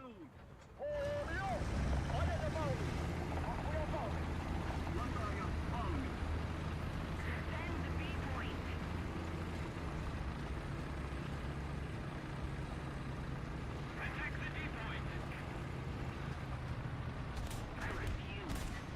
Salud! For Leon! On est devant nous! Appuyons fort! Landrager, follow me. Defend the B point. Attack the D point. I refuse. Yes.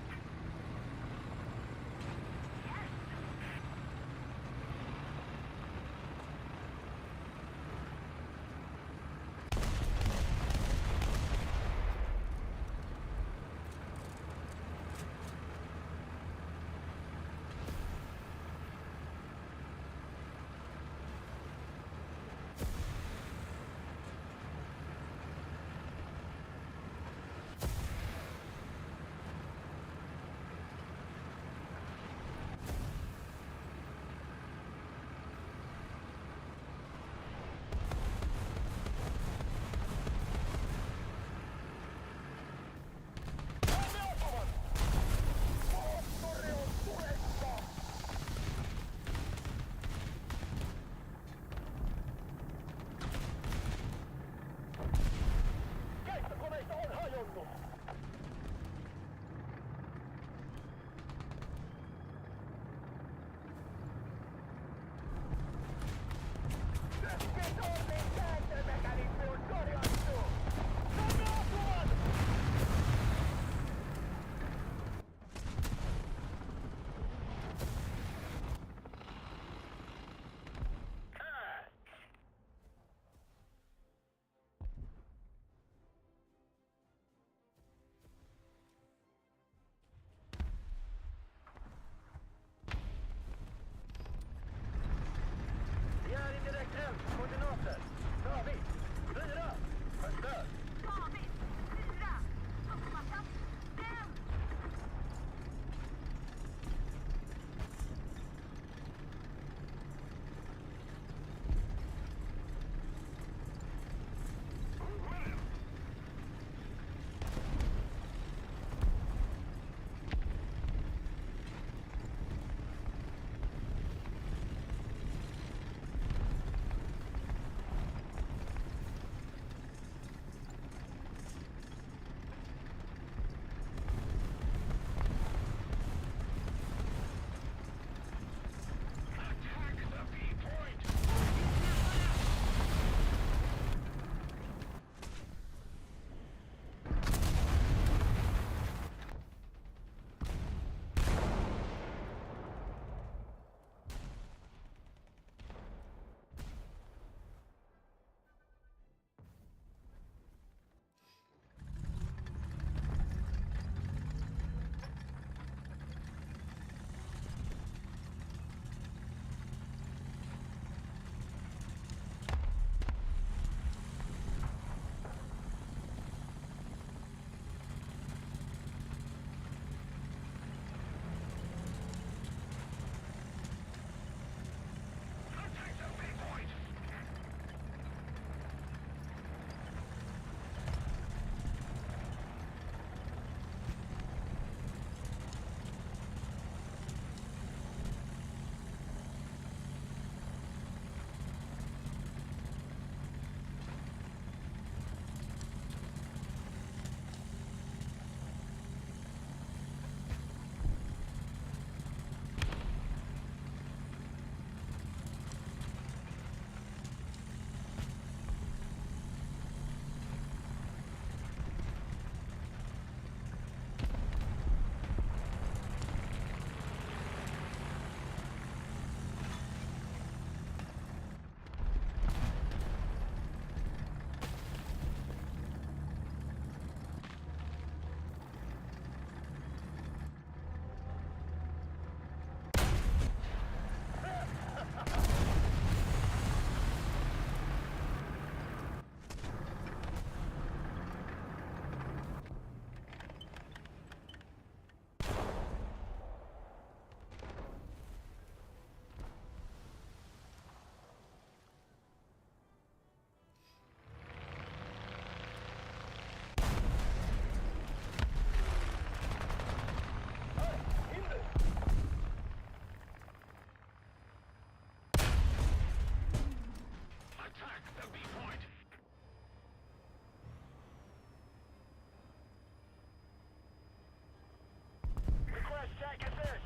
Attack assist.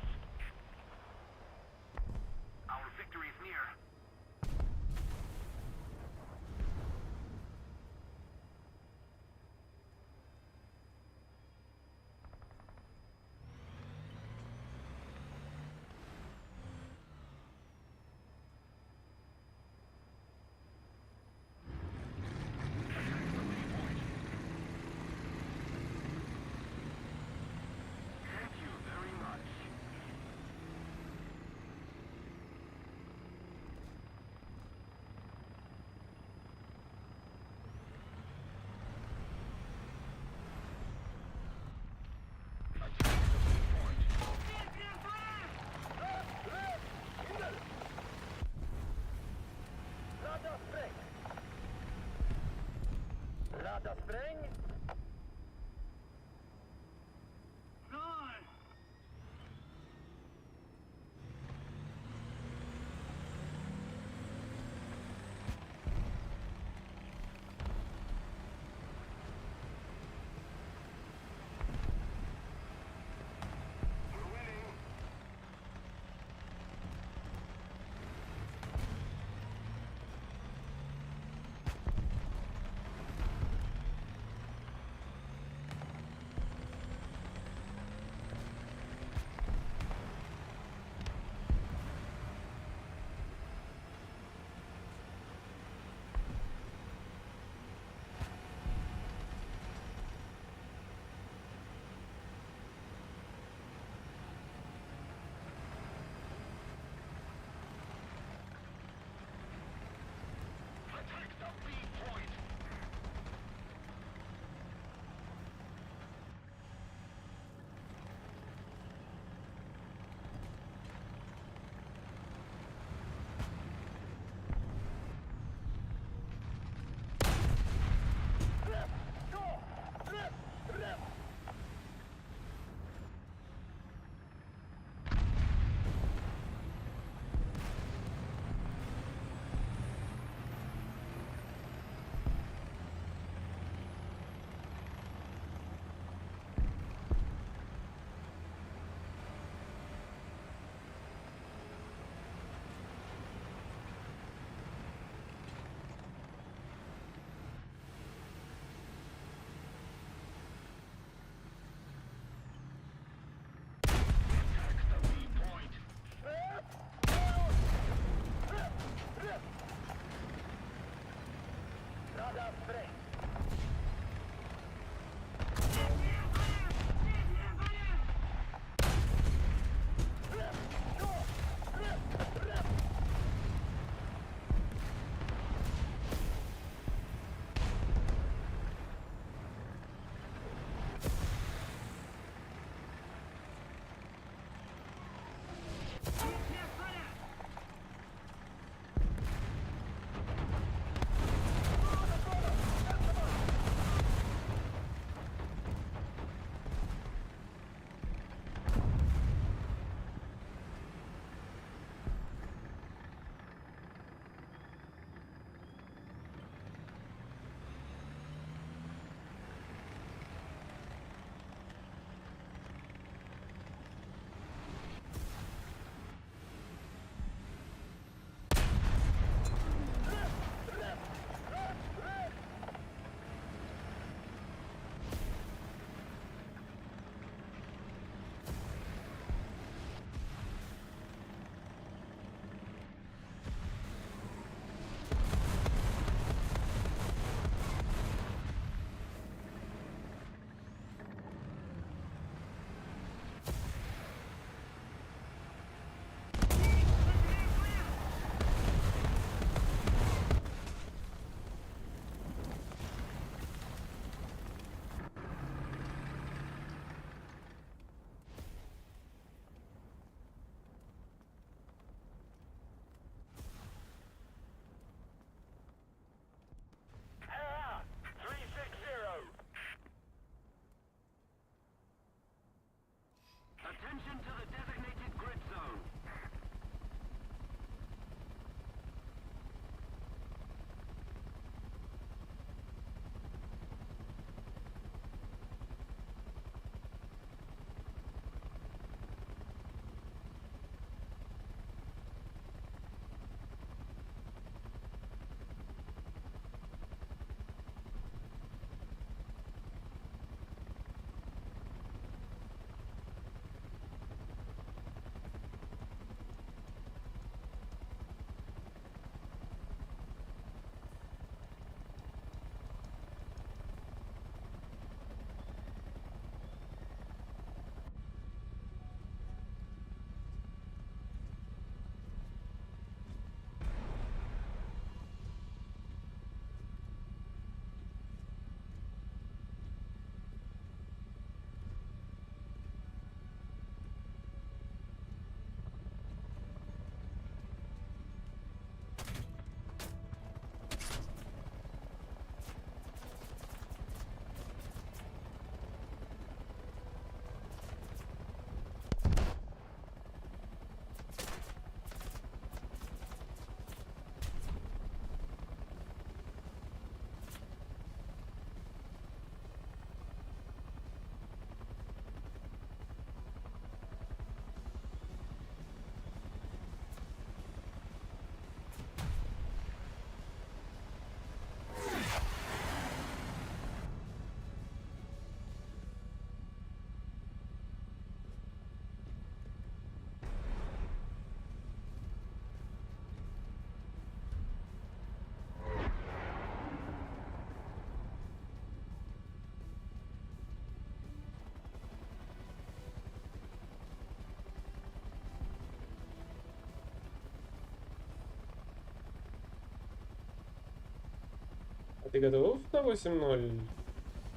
Our victory is near. Thank you very much. Ты готов на 8:0?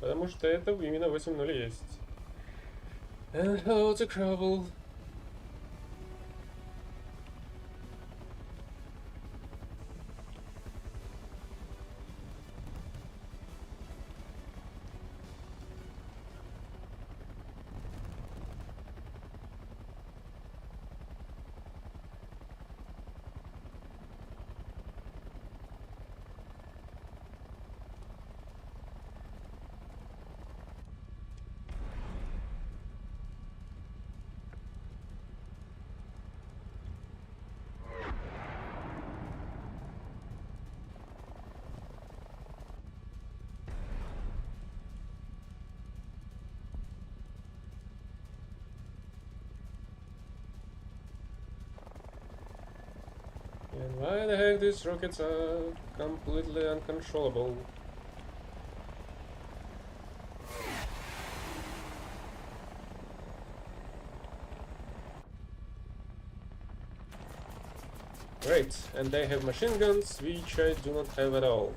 Потому что это именно 8:0 есть. And hello to Crabble. And why the heck these rockets are completely uncontrollable? Great, and they have machine guns, which I do not have at all.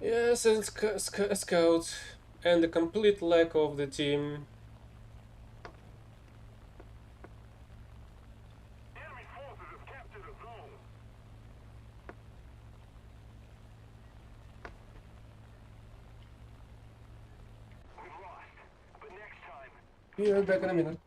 Yes, and scout, and the complete lack of the team. Enemy forces have captured a zone. We've lost, but next time. Be right back in a minute.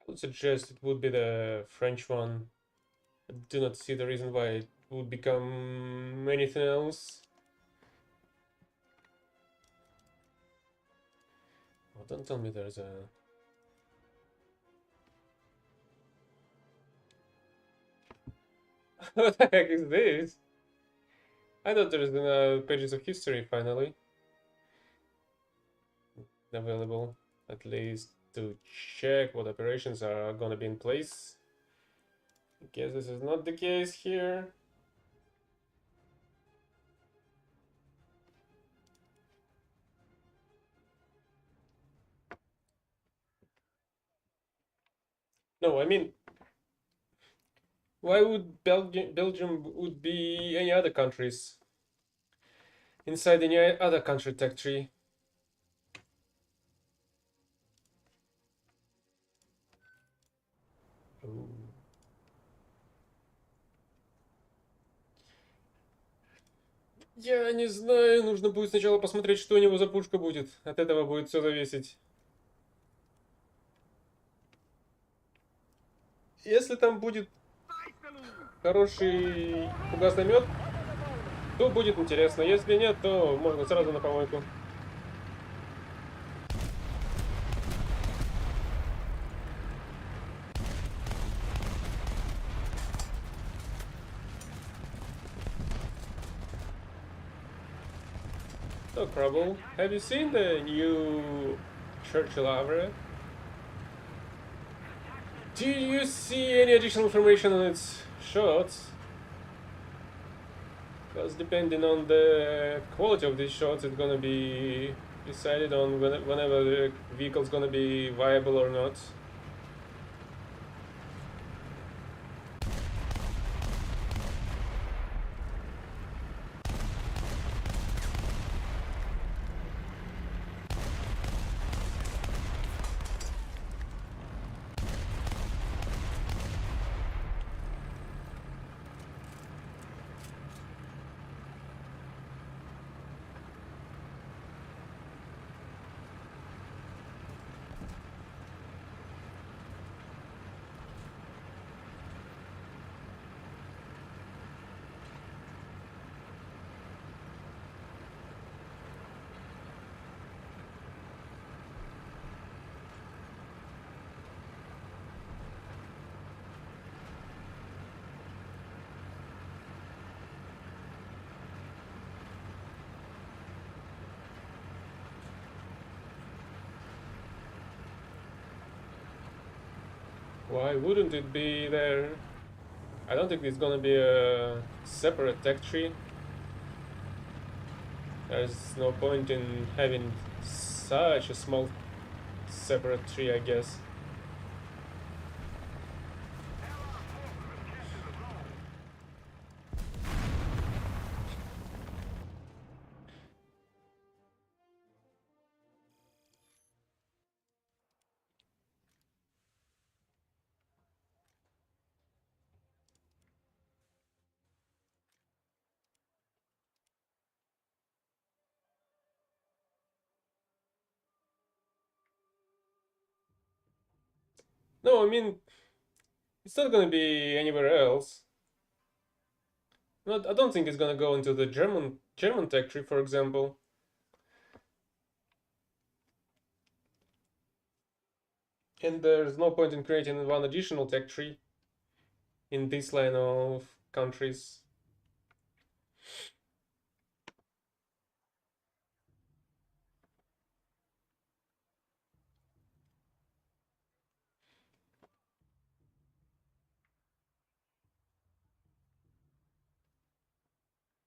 I would suggest it would be the French one. I do not see the reason why it would become anything else. Oh, don't tell me there's a... What the heck is this? I thought there's pages of history finally available, at least to check what operations are gonna be in place. I guess this is not the case here. No, I mean, Why would Belgium would be any other countries inside any other country tech tree? Ooh. Я не знаю, нужно будет сначала посмотреть, что у него за пушка будет. От этого будет все зависеть. Если там будет хороший фугасомет, то будет интересно. Если нет, то можно сразу на помойку. No trouble. Have you seen the new Churchill Avra? Do you see any additional information on its shots? Because depending on the quality of these shots, it's gonna be decided on whenever the vehicle's gonna be viable or not. Why wouldn't it be there? I don't think it's gonna be a separate tech tree. There's no point in having such a small separate tree, I guess. No, I mean, it's not gonna be anywhere else. Not, I don't think it's gonna go into the German tech tree, for example. And there's no point in creating one additional tech tree in this line of countries.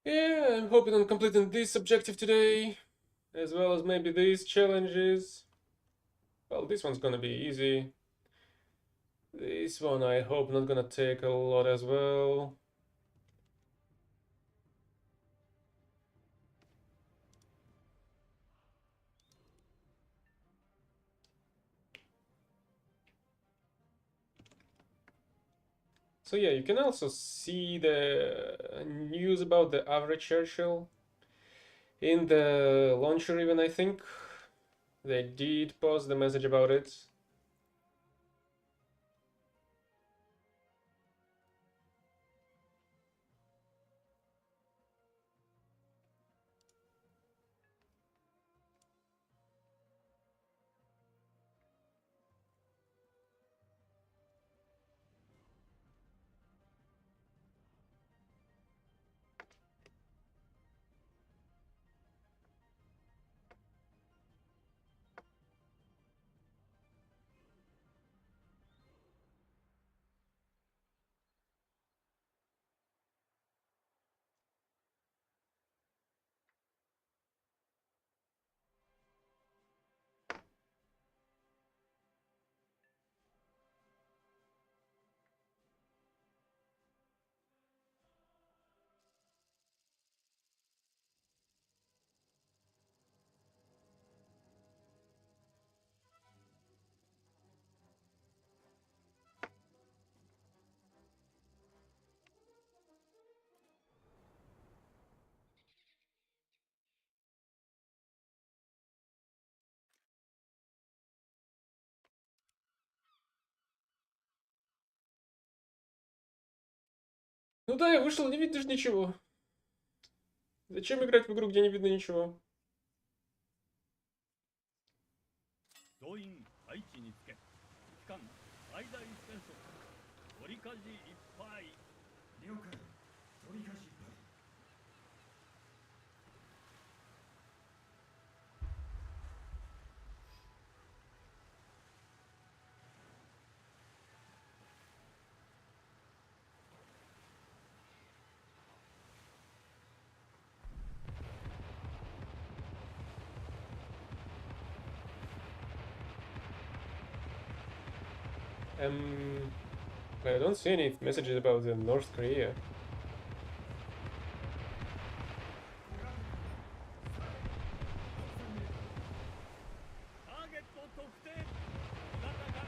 Yeah, I'm hoping on completing this objective today, as well as maybe these challenges. Well, this one's gonna be easy. This one I hope not gonna take a lot as well. So yeah, you can also see the news about the average Churchill in the launcher even, I think. They did post the message about it. Ну да, я вышел, не видно же ничего. Зачем играть в игру, где не видно ничего? 動員配置につけ期間最大戦速取り舵いっぱい了解取り舵いっぱい I don't see any messages about the North Korea. ターゲット特定小型化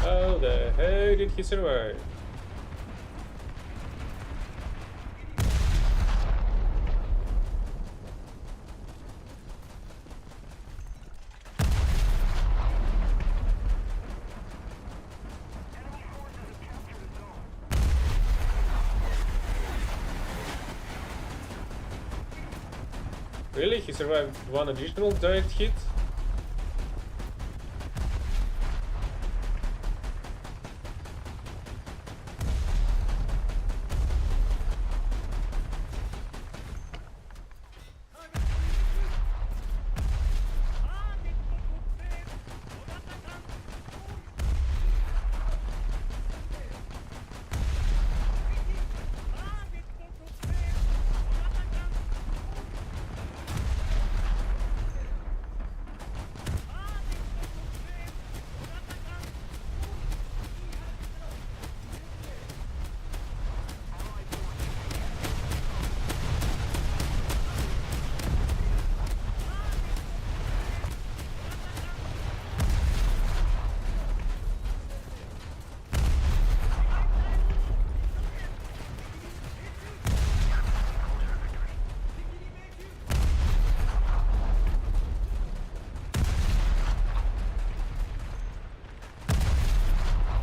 How the heck did he survive? Really? He survived one additional direct hit?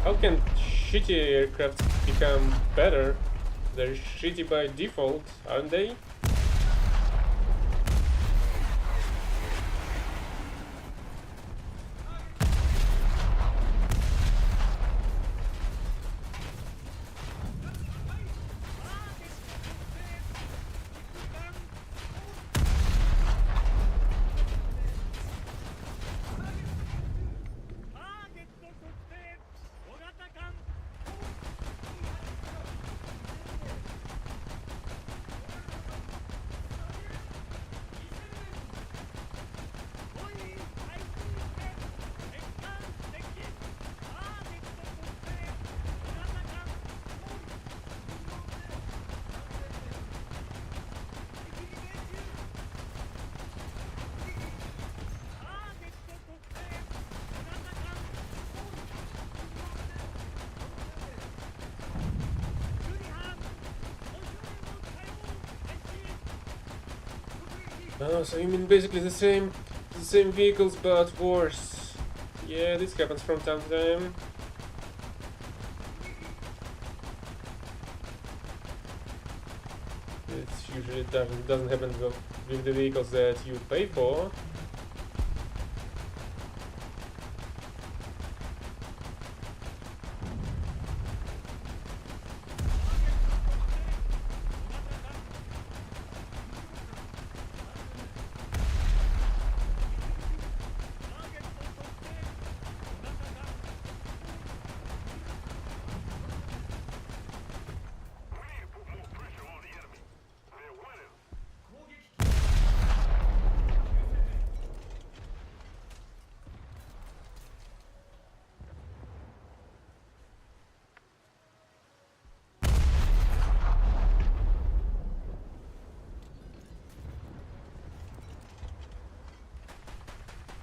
How can shitty aircraft become better? They're shitty by default, aren't they? Oh, so you mean basically the same vehicles but worse. Yeah, this happens from time to time. It usually doesn't happen with the vehicles that you pay for.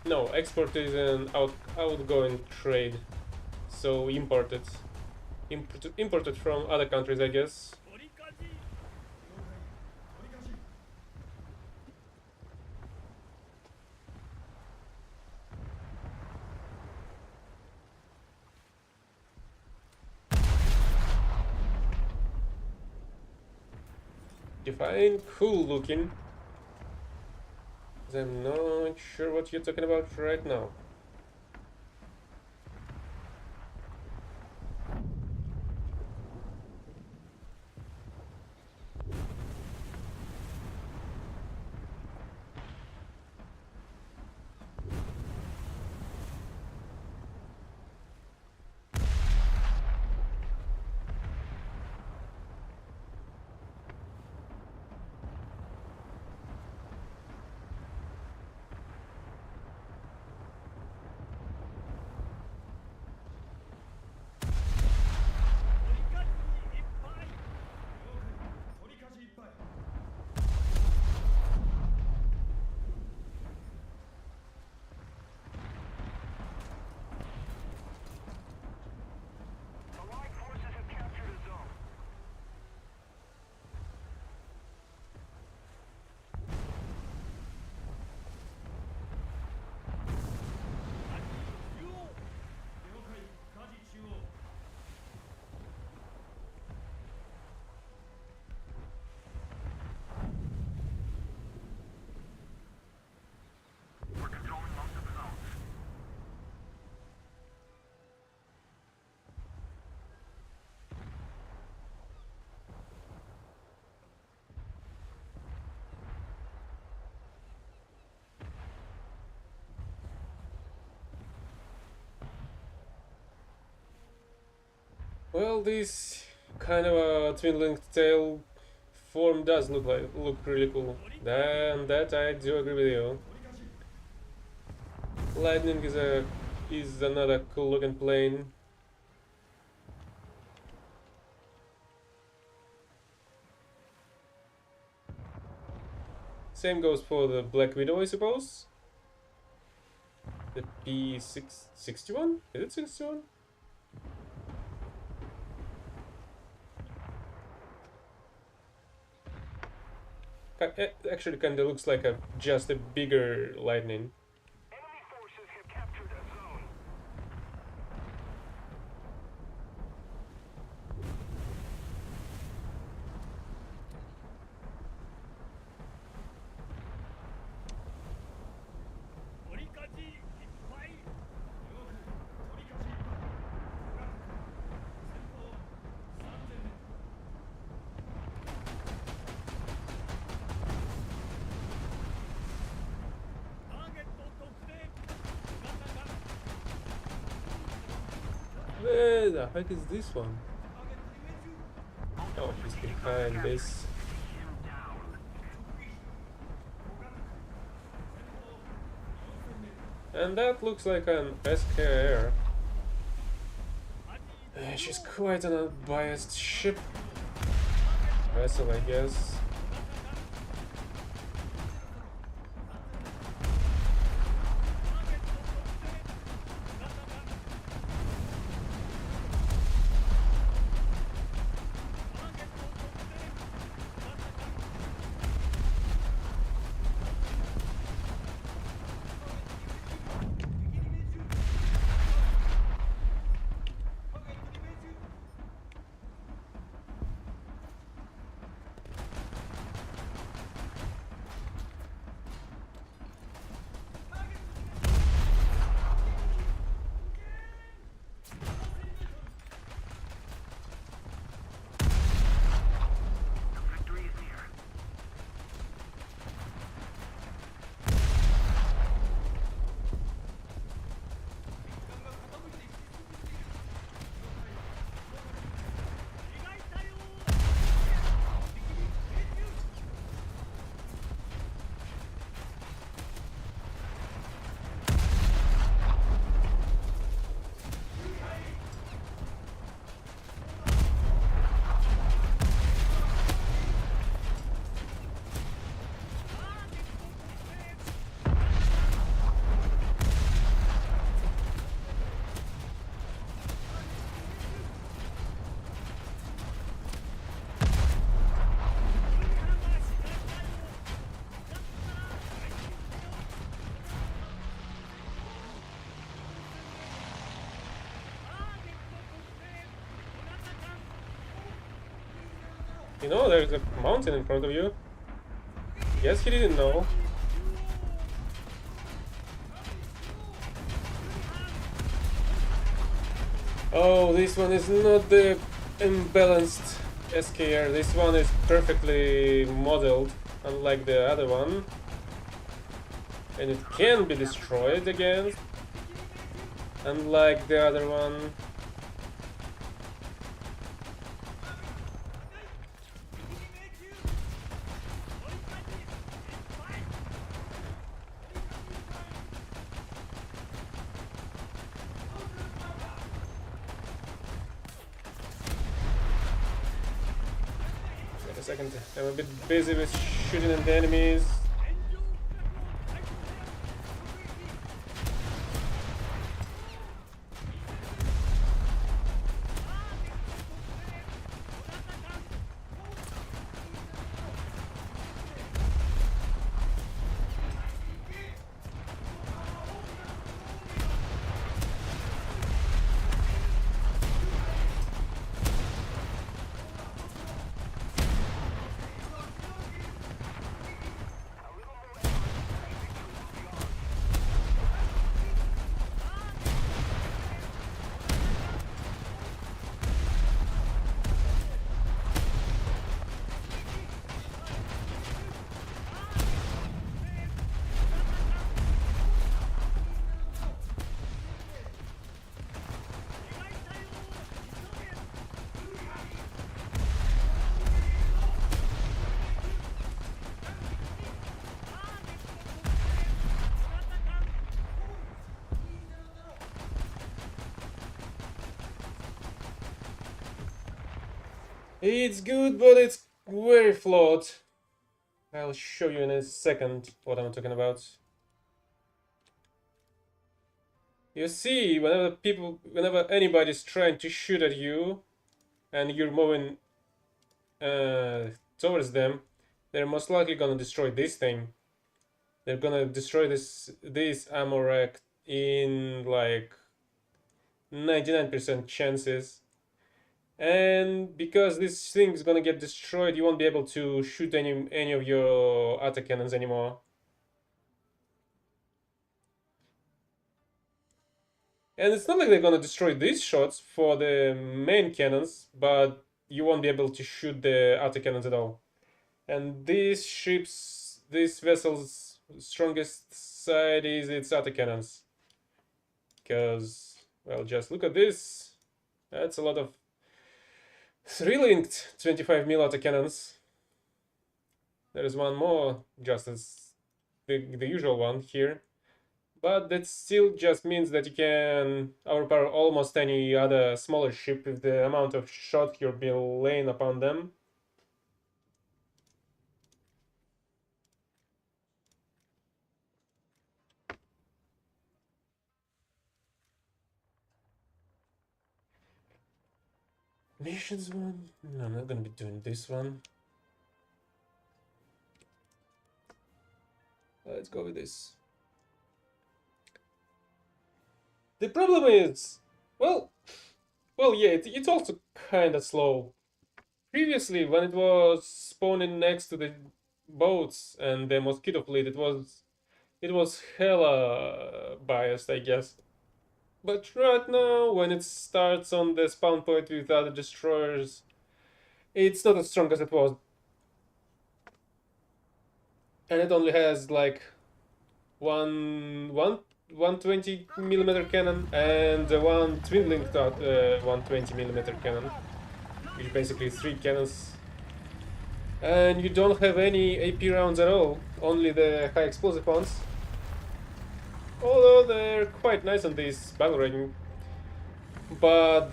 No, export is an outgoing trade, so imported from other countries, I guess. 取り舵了解取り舵 define cool looking. 'Cause I'm not sure what you're talking about right now. Allied forces have captured a zone. We're controlling most of the zones. Well, this kind of a twin-linked tail form does look really cool. And that I do agree with you. Lightning is another cool looking plane. Same goes for the Black Widow, I suppose. The P61? Is it 61? It actually kind of looks like just a bigger lightning. Enemy forces have captured a zone. Where the heck is this one? Oh, he's behind this. And that looks like an SKR. She's quite an unbiased ship. Vessel, I guess. You know, there's a mountain in front of you. Guess he didn't know. Oh, this one is not the imbalanced SKR. This one is perfectly modeled, unlike the other one. And it can be destroyed again, unlike the other one. Wait a second, I'm a bit busy with shooting at the enemies. It's good, but it's very flawed. I'll show you in a second what I'm talking about. You see, whenever anybody's trying to shoot at you, and you're moving towards them, they're most likely gonna destroy this thing. They're gonna destroy this ammo rack in like 99% chances. And because this thing is gonna get destroyed, you won't be able to shoot any of your attack cannons anymore. And it's not like they're gonna destroy these shots for the main cannons, but you won't be able to shoot the attack cannons at all. And this vessel's strongest side is its attack cannons. Because, well, just look at this. That's a lot of 3-linked 25mm autocannons. There is one more, just as the usual one here. But that still just means that you can overpower almost any other smaller ship with the amount of shot you'll be laying upon them. Missions one? No, I'm not gonna be doing this one. Let's go with this. The problem is, well, yeah, it's also kind of slow. Previously, when it was spawning next to the boats and the mosquito fleet, it was hella biased, I guess. But right now, when it starts on the spawn point with other destroyers, it's not as strong as it was. And it only has like one 120mm cannon and one twin-linked 120mm cannon, which is basically 3 cannons. And you don't have any AP rounds at all, only the high explosive ones. Although they're quite nice on this battle rating. But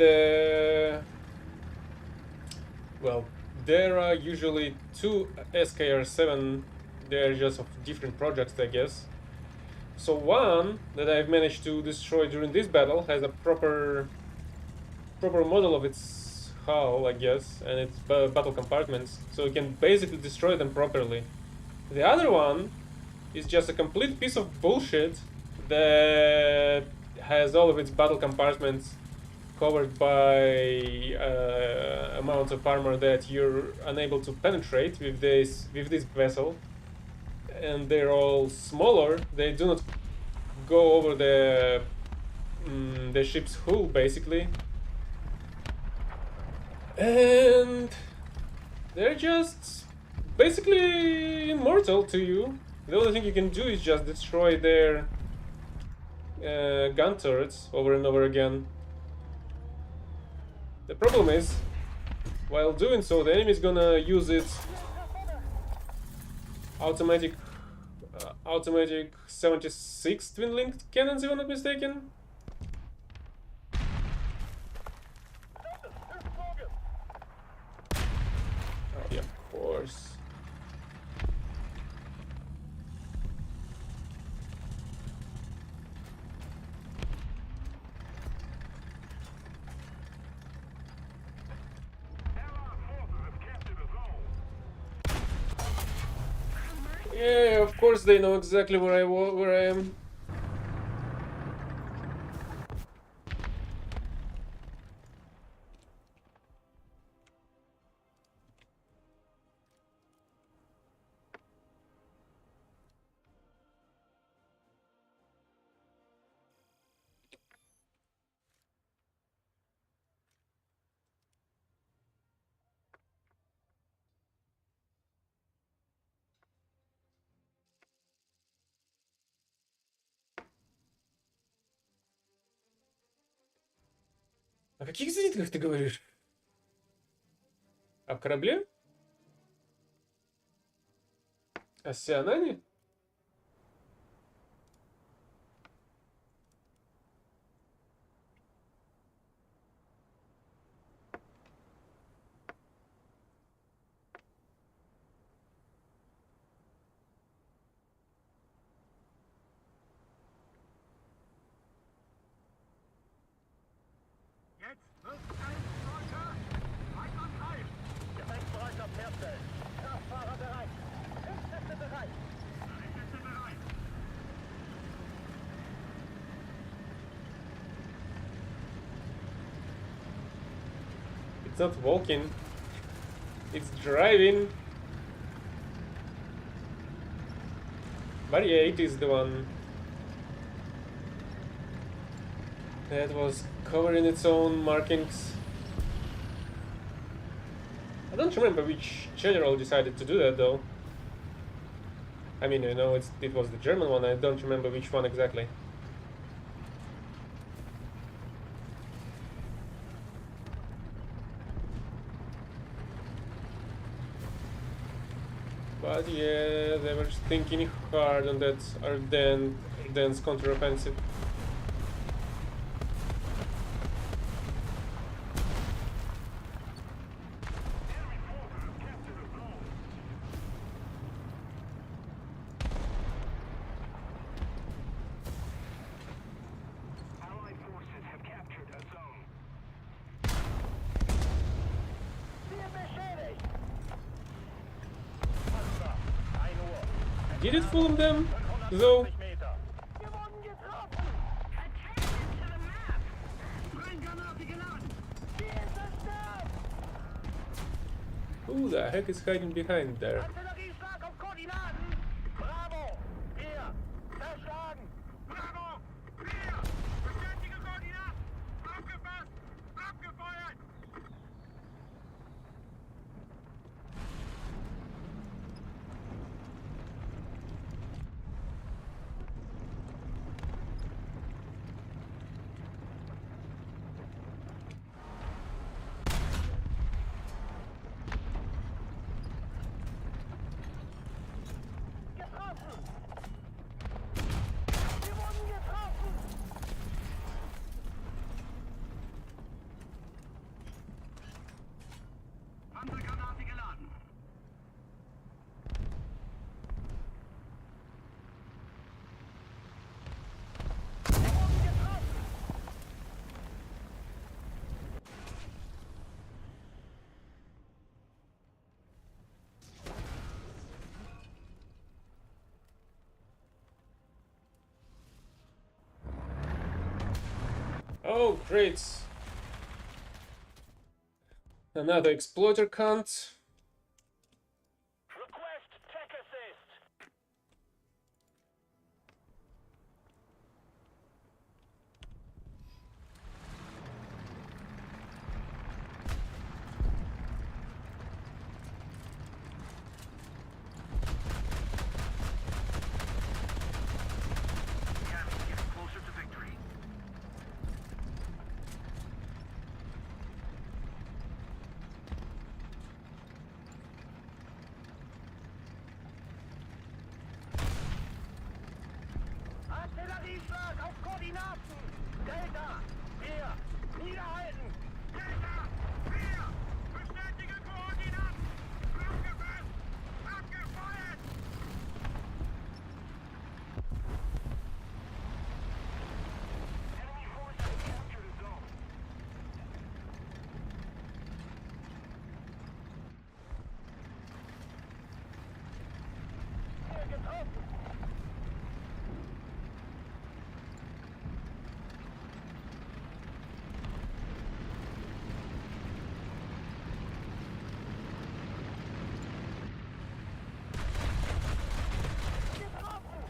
well, there are usually 2 SKR-7. They're just of different projects, I guess. So one that I've managed to destroy during this battle has a proper model of its hull, I guess, and its battle compartments, so you can basically destroy them properly. The other one is just a complete piece of bullshit that has all of its battle compartments covered by amounts of armor that you're unable to penetrate with this vessel, and they're all smaller. They do not go over the ship's hull, basically, and they're just basically immortal to you. The only thing you can do is just destroy their gun turrets over and over again. The problem is, while doing so, the enemy is gonna use its automatic 76 twin-linked cannons, if I'm not mistaken. Oh, yeah, of course. Yeah, of course they know exactly where I am. О каких зрителях ты говоришь? О корабле? О Сианане? Jetzt wird ein Soldier. Einwandfrei. Gefechtsbereiter Pferdfeld. Kraftfahrer bereit. Schiffssätze bereit. Schiffssätze bereit. It's not walking. It's driving. Variate is the one that was covering its own markings. I don't remember which general decided to do that, though. I mean, I know it was the German one. I don't remember which one exactly. But yeah, they were thinking hard on that Ardennes counteroffensive. Allied forces have captured a zone. Did it fool them, though? Who the heck is hiding behind there? Artillerieschlag auf Koordinaten. Bravo. Hier. Verschlagen. Bravo. Hier. Bestätige Koordinaten. Aufgepasst. Abgefeuert. Panzergranate geladen. Oh, great. Another exploiter count. Request tech assist. The enemy's getting closer to victory. Artillerieschlag auf Koordinaten! Delta! Wir! Niederhalten! Delta! Wir! Bestätige Koordinaten! Fluggefecht! Abgefeuert! Enemy forces have captured a zone. Ziel getroffen! Getroffen!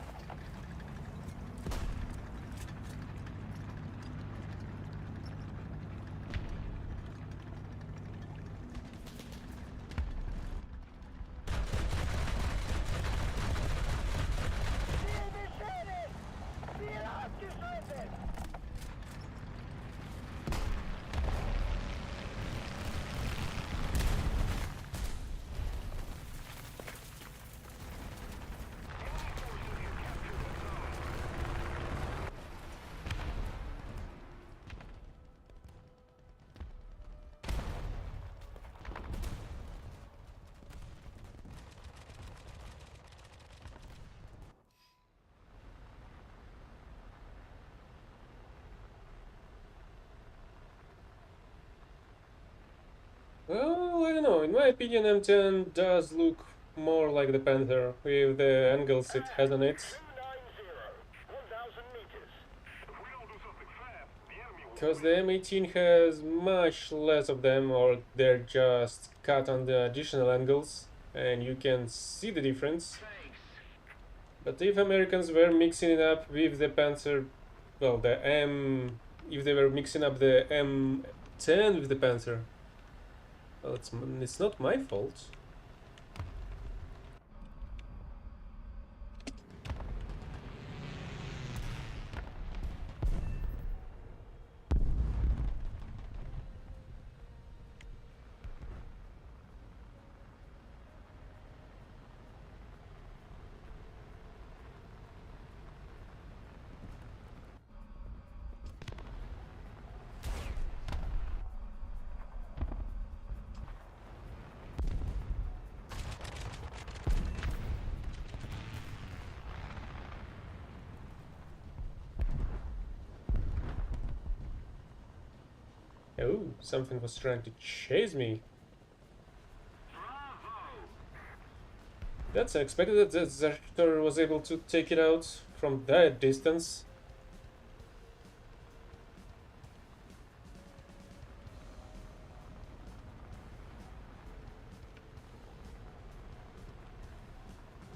Ziel beschädigt! Ziel ausgeschaltet! Well, I don't know. In my opinion, M10 does look more like the Panther with the angles it has on it. 1,000 meters. If we don't do something fast, the enemy will. Because the M18 has much less of them, or they're just cut on the additional angles, and you can see the difference. Thanks. But if Americans were mixing it up with the Panther, well, if they were mixing up the M10 with the Panther, well, it's not my fault. Oh, something was trying to chase me. Bravo! That's unexpected that the Zerchter was able to take it out from that distance.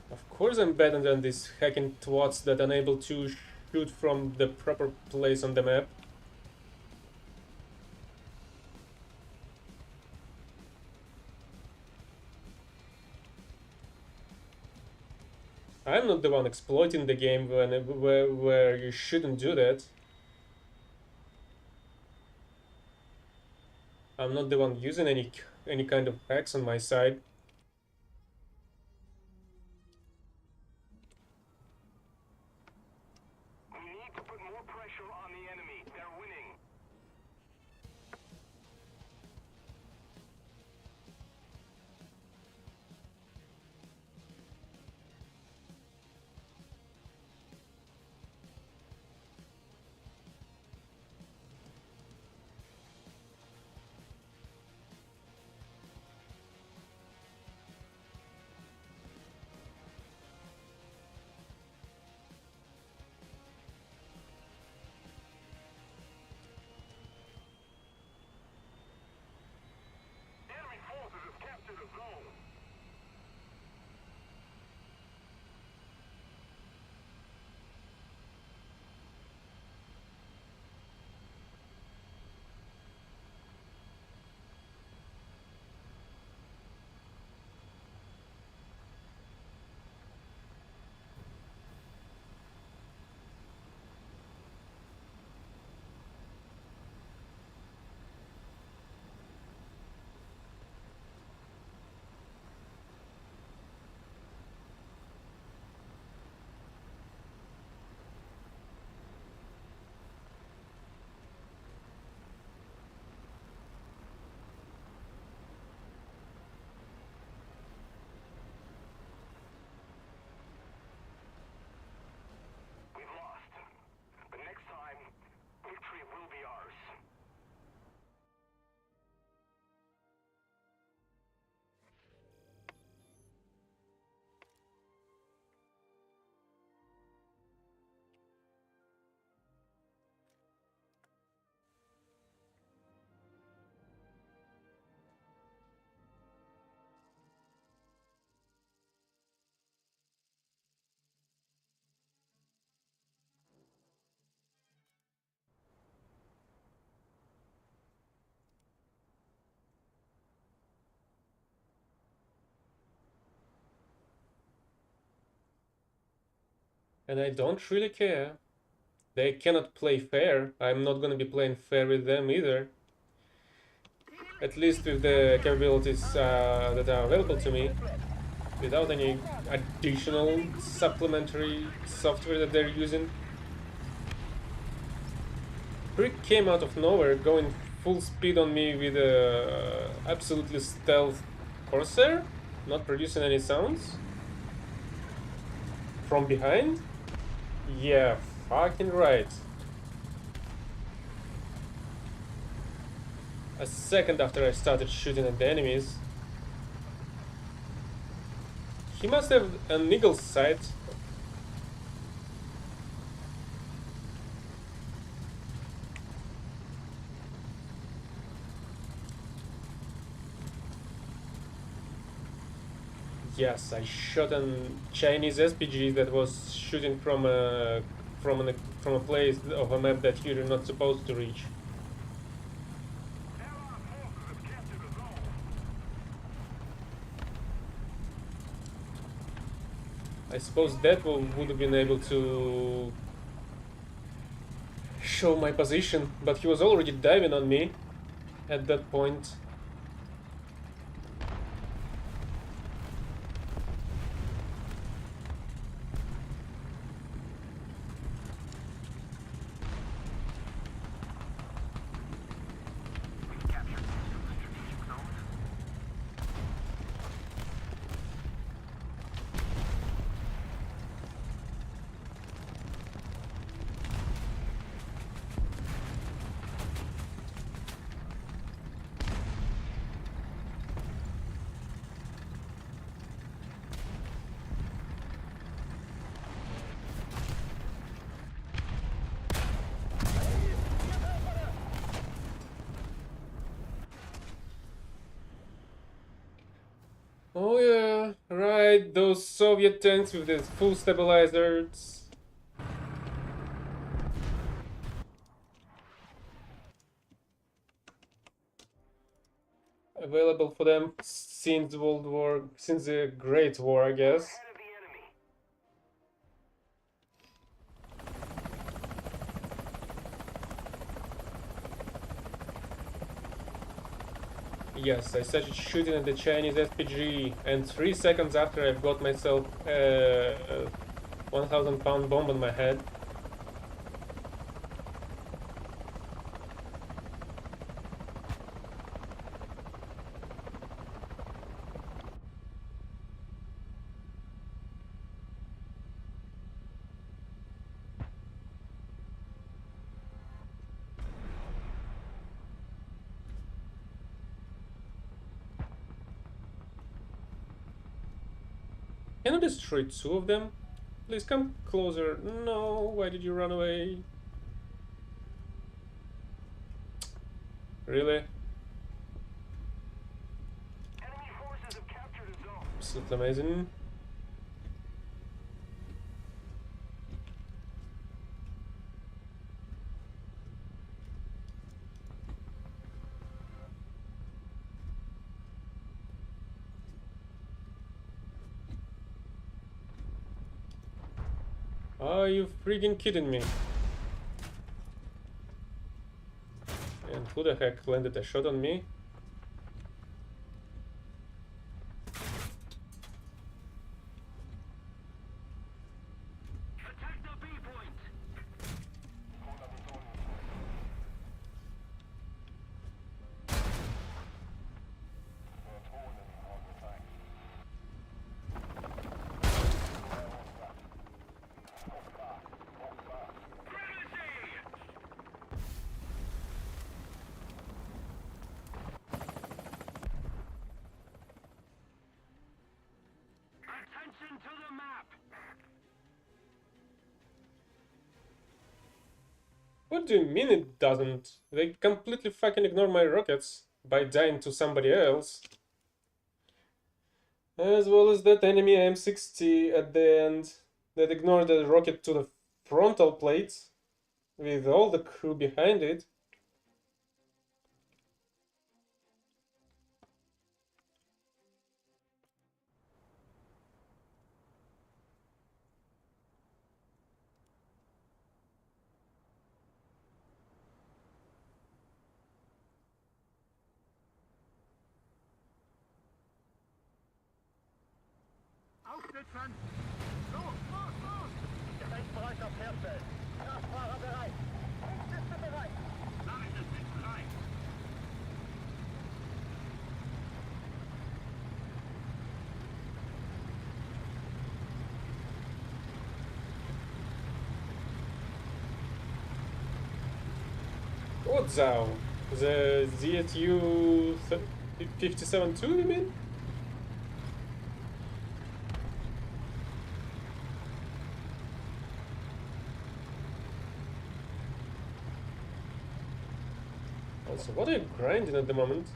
Of course I'm better than these hacking twats that are unable to shoot from the proper place on the map. I'm not the one exploiting the game where you shouldn't do that. I'm not the one using any kind of hacks on my side. We need to put more pressure on the enemy. They're winning. And I don't really care. They cannot play fair. I'm not gonna be playing fair with them either. At least with the capabilities that are available to me. Without any additional supplementary software that they're using. Brick came out of nowhere, going full speed on me with a absolutely stealth Corsair, not producing any sounds. From behind? Yeah, fucking right. A second after I started shooting at the enemies. He must have an eagle's sight. Yes, I shot a Chinese SPG that was shooting from a place of a map that you're not supposed to reach. Allied forces have captured the zone. I suppose that would have been able to show my position, but he was already diving on me at that point. We've captured two strategic zones. Oh yeah, right, those Soviet tanks with the full stabilizers. Available for them since since the Great War, I guess. Ahead of the enemy. Yes, I started shooting at the Chinese SPG, and 3 seconds after I've got myself a 1,000-pound bomb on my head. Can I destroy 2 of them? Please come closer. No, why did you run away? Really? Enemy forces have captured a zone. Absolutely amazing. Are you freaking kidding me? And who the heck landed a shot on me? Attack the B point. Attention to the map. What do you mean it doesn't? They completely fucking ignore my rockets by dying to somebody else. As well as that enemy M60 at the end that ignored the rocket to the frontal plate with all the crew behind it. Gefechtsbereitschaft herstellen. Kraftfahrer bereit. Hilfsliste bereit. Nachrichten sind bereit. What Zao? The ZSU 57-2, you mean? Also, what are you grinding at the moment?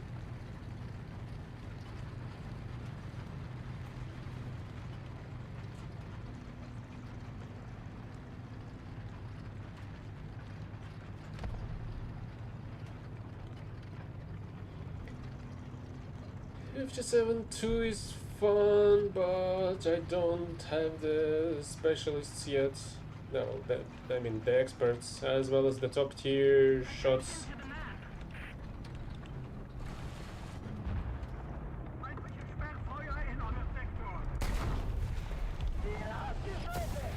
"57-2 is fun, but I don't have the specialists yet. No, I mean the experts, as well as the top tier shots. Feindliche Sperrfeuer in eurem Sektor. Ziel ausgeschaltet.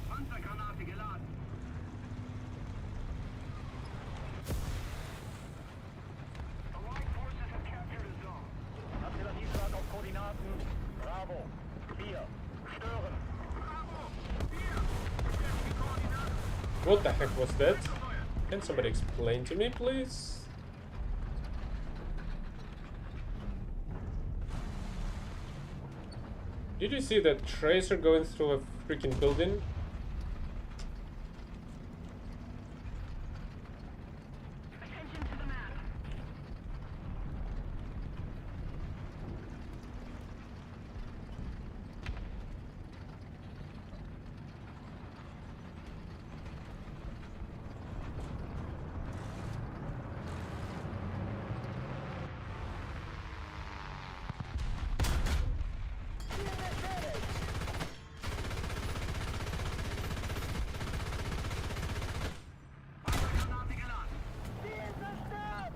Panzergranate geladen. Allied forces have captured a zone. Artilleriefahrt auf Koordinaten. Bravo. 4. Stören. Bravo. 4. Die Koordinaten. What the heck was that? Can somebody explain to me, please? Did you see that tracer going through a freaking building? Attention to the map. Panzergranate geladen. Ziel zerstört.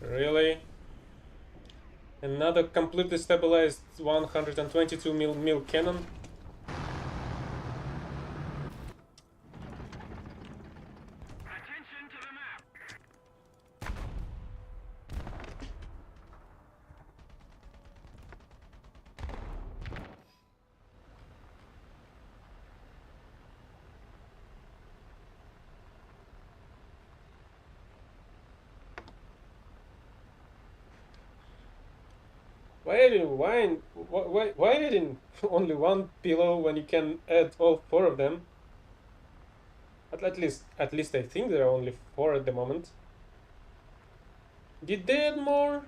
Really? Another completely stabilized 122 mil cannon? Attention to the map. Why adding only one pillow when you can add all four of them? At least I think there are only four at the moment. Did they add more?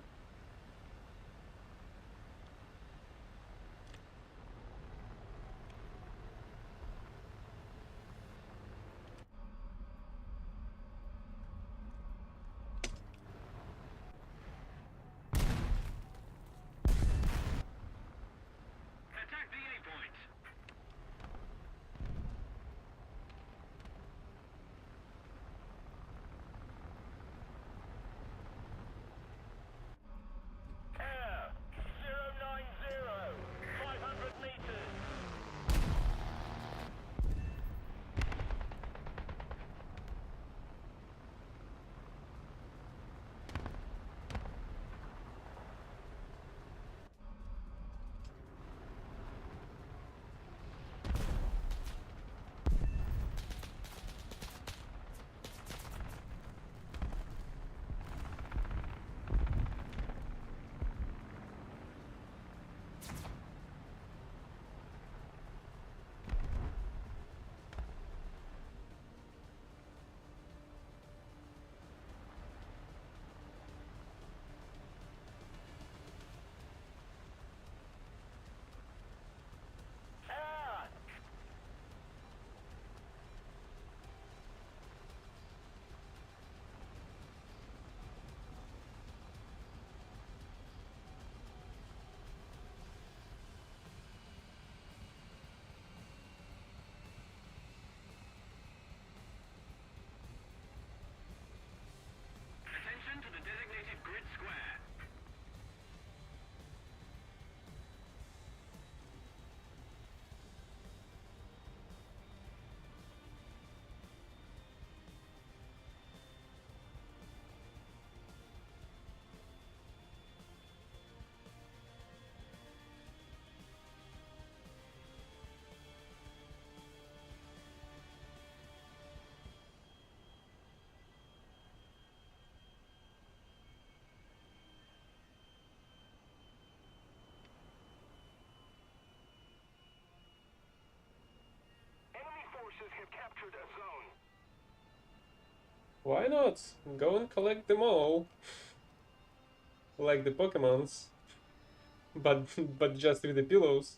Attack the A point. captured a zone. Why not? Go and collect them all. Like the Pokemons. But just with the pillows.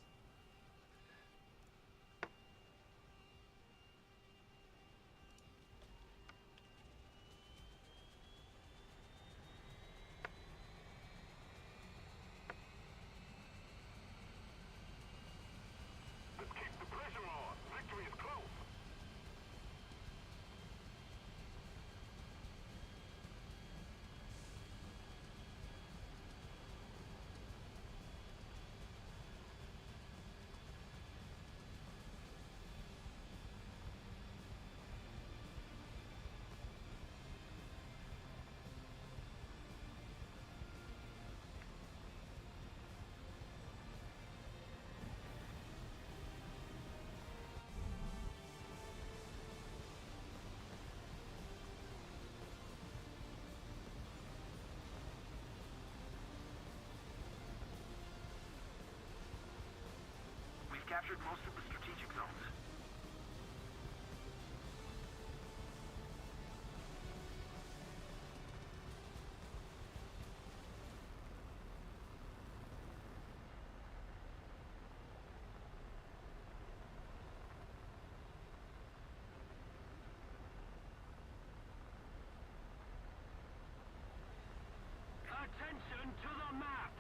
Let's keep the pressure on. Victory is close. We've captured most of the strategic zones. Attention to the map!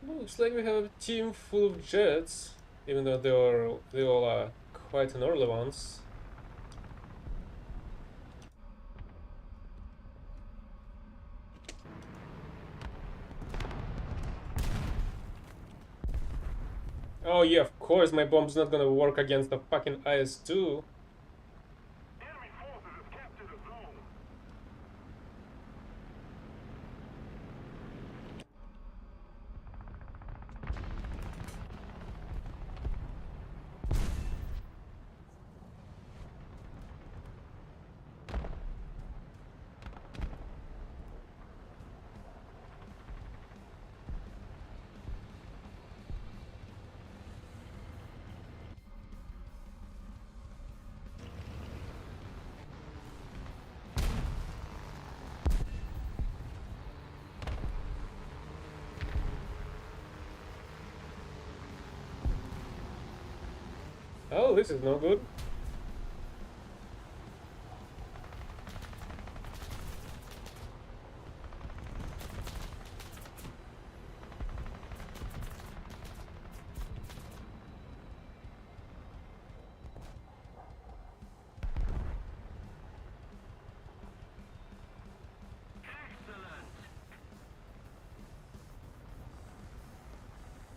Looks like we have a team full of jets, even though they all are quite an early ones. Oh yeah, of course my bomb's not gonna work against the fucking IS-2. Enemy forces have captured a zone. Oh, this is no good.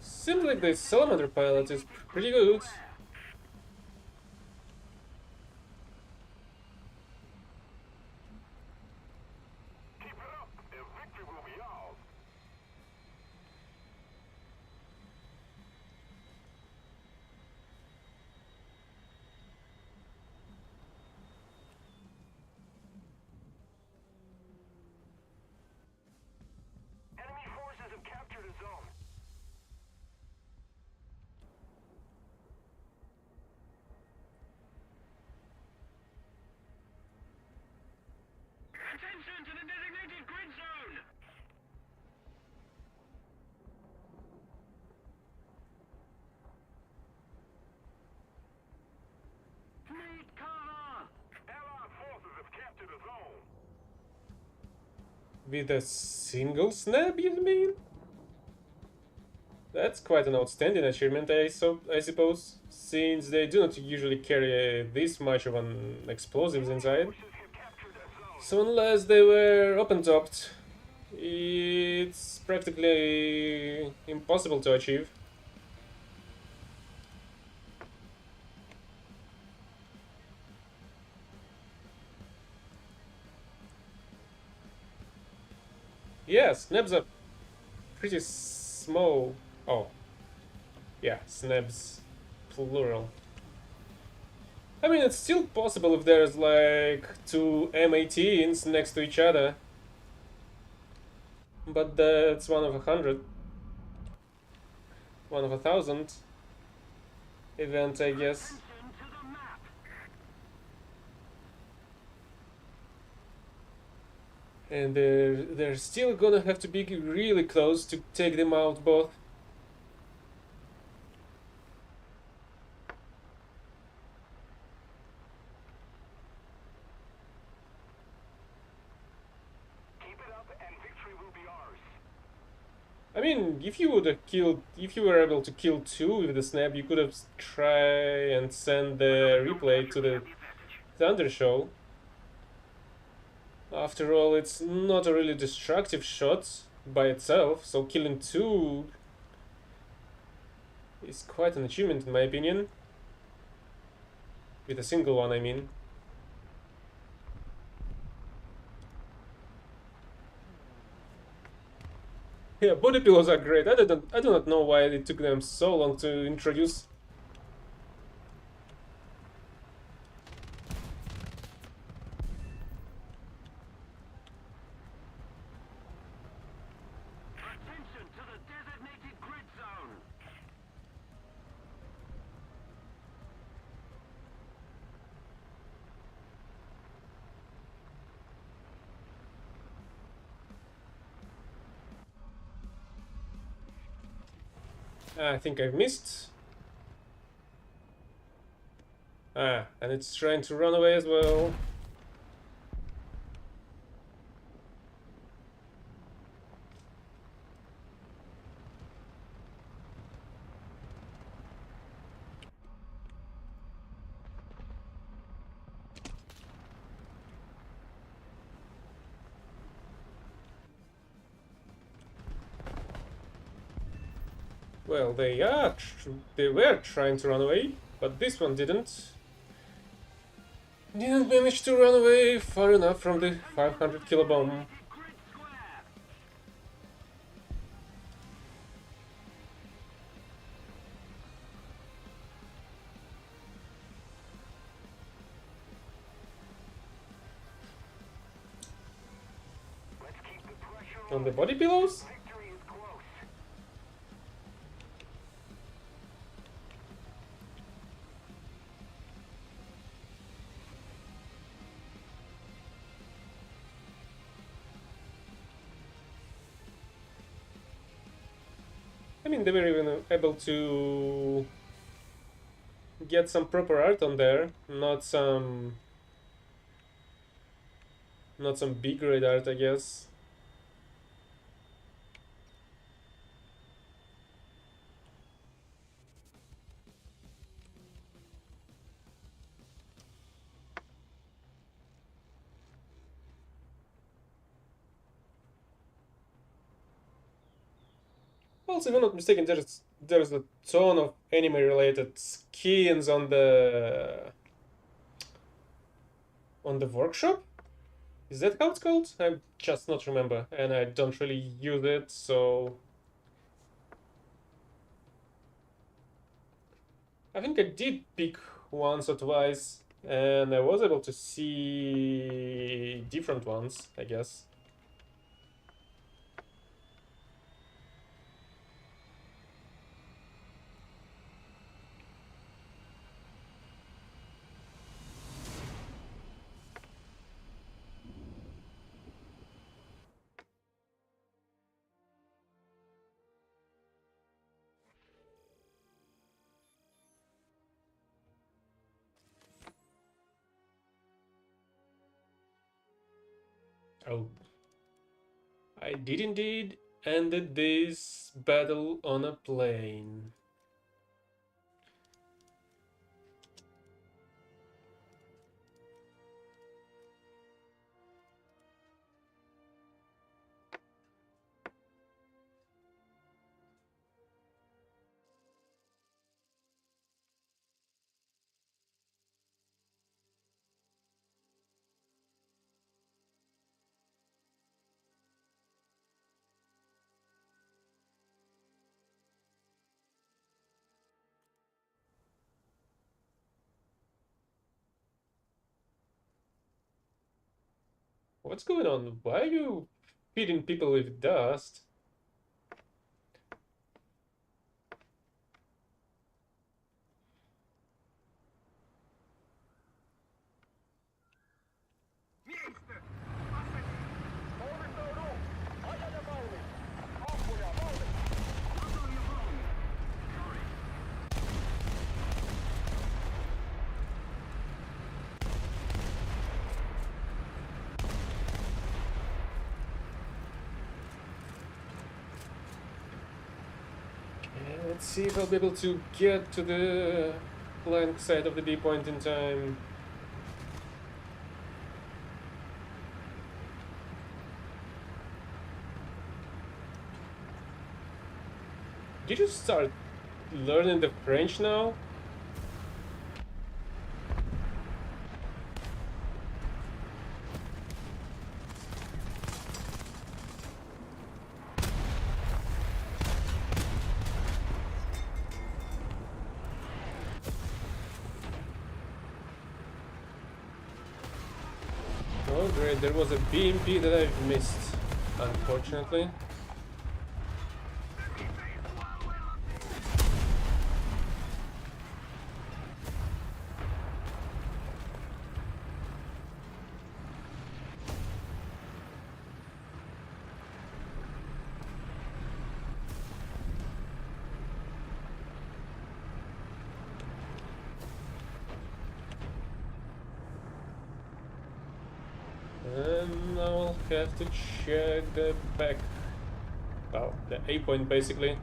Seems like the salamander pilot is pretty good. Keep it up, and victory will be ours. Enemy forces have captured a zone. Attention to the designated grid zone! Need cover! Allied forces have captured a zone. With a single snap, you mean? That's quite an outstanding achievement, I suppose, since they do not usually carry this much of an explosives inside. Forces have captured a zone. So unless they were open-topped, it's practically impossible to achieve. Yeah, snaps are pretty small. Oh. Yeah, snaps plural. I mean, it's still possible if there's like two M18s next to each other. But that's one of 100. One of 1,000. event, I guess. And they're still gonna have to be really close to take them out both. I mean, if you were able to kill two with the snap, you could have try and send the replay to the Thunder Show. After all, it's not a really destructive shot by itself, so killing two is quite an achievement in my opinion. With a single one, I mean. Yeah, body pillows are great. I do not know why it took them so long to introduce. Attention to the designated grid zone. I think I've missed. Ah, and it's trying to run away as well. Well, they were trying to run away, but this one didn't. Didn't manage to run away far enough from the 500 kilo bomb. Grid square. Let's keep the pressure On the body pillows? Victory is close. I mean, they were even able to get some proper art on there, not some big grade art, I guess. Also, if I'm not mistaken, there's a ton of anime-related skins on the workshop. Is that how it's called? I just not remember, and I don't really use it, so I think I did pick once or twice, and I was able to see different ones, I guess. Oh, I did indeed ended this battle on a plane. What's going on? Why are you feeding people with dust? Let's see if I'll be able to get to the flank side of the D point in time. Did you start learning the French now? Oh great, there was a BMP that I've missed, unfortunately. And I'll have to check the back. Well, the A point basically.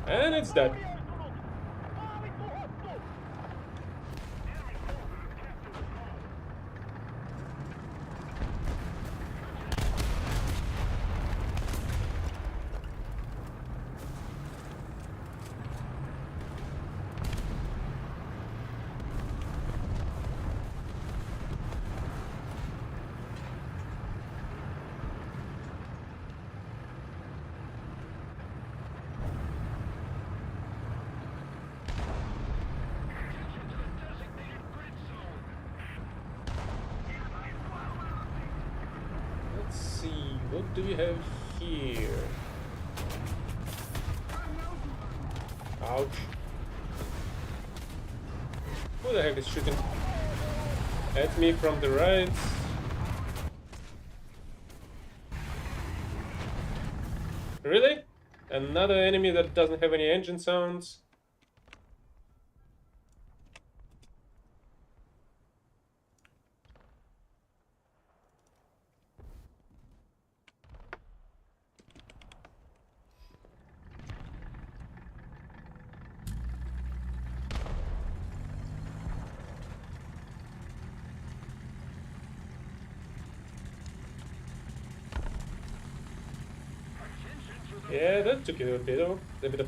And it's dead. Let's see, what do we have here? Ouch. Who the heck is shooting at me from the right? Really? Another enemy that doesn't have any engine sounds? Yeah, that took you a bit of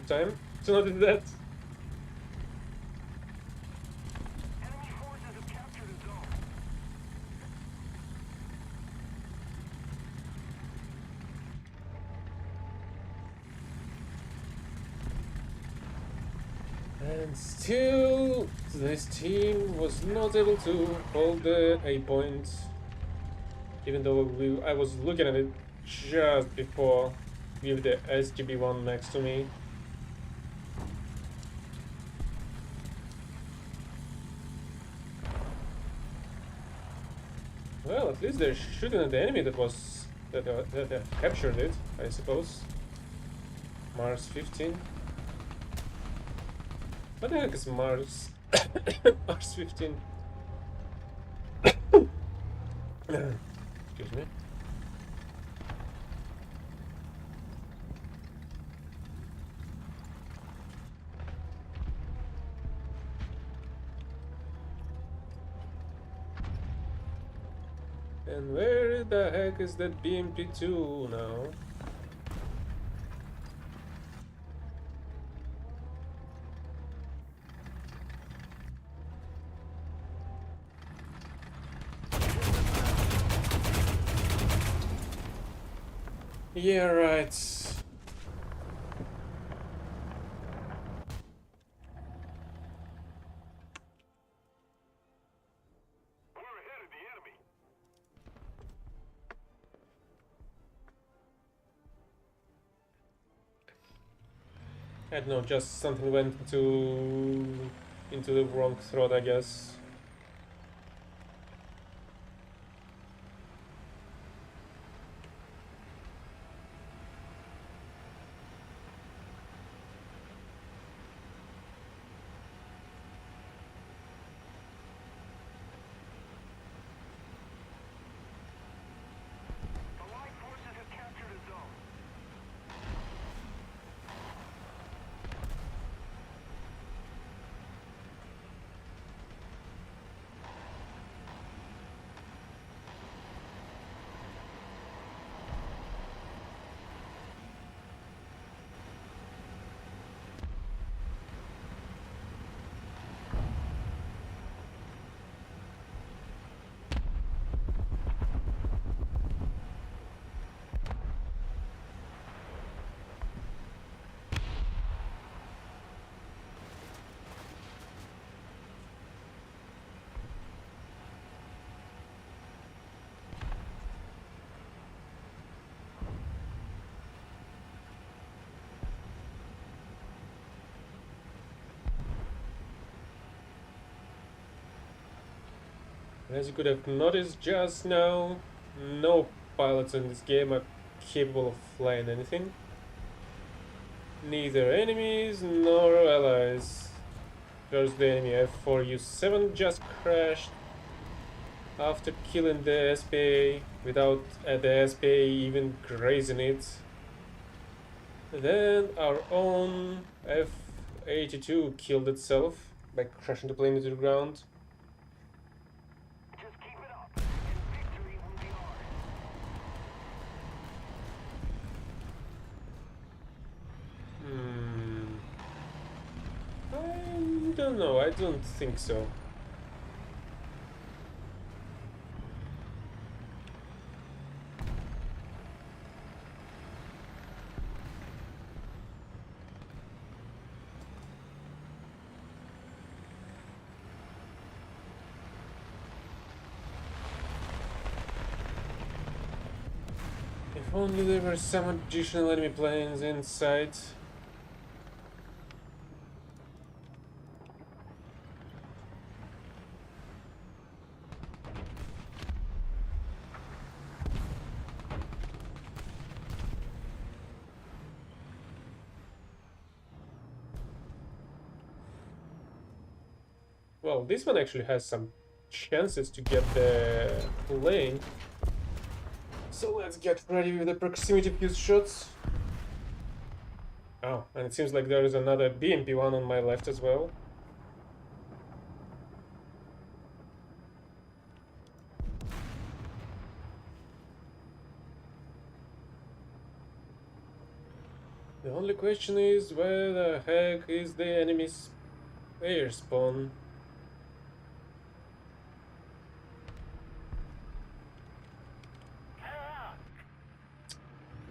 time to notice that. Enemy forces have captured a zone. And still, this team was not able to hold the A point, even though I was looking at it just before with the SGB-1 next to me. Well, at least they're shooting at the enemy that captured it, I suppose. Mars 15. What the heck is Mars? Mars 15. Excuse me. And where the heck is that BMP-2 now? Yeah, right. We're ahead of the enemy. I don't know, just something went into the wrong throat, I guess. As you could have noticed just now, no pilots in this game are capable of flying anything. Neither enemies nor allies. First, the enemy F4U7 just crashed after killing the SPA without the SPA even grazing it. Then our own F82 killed itself by crashing the plane into the ground. Just keep it up, and victory will be ours. I don't know, I don't think so. If only there were some additional enemy planes inside. Well, this one actually has some chances to get the plane. So let's get ready with the proximity fuse shots. Oh, and it seems like there is another BMP-1 on my left as well. The only question is where the heck is the enemy's air spawn?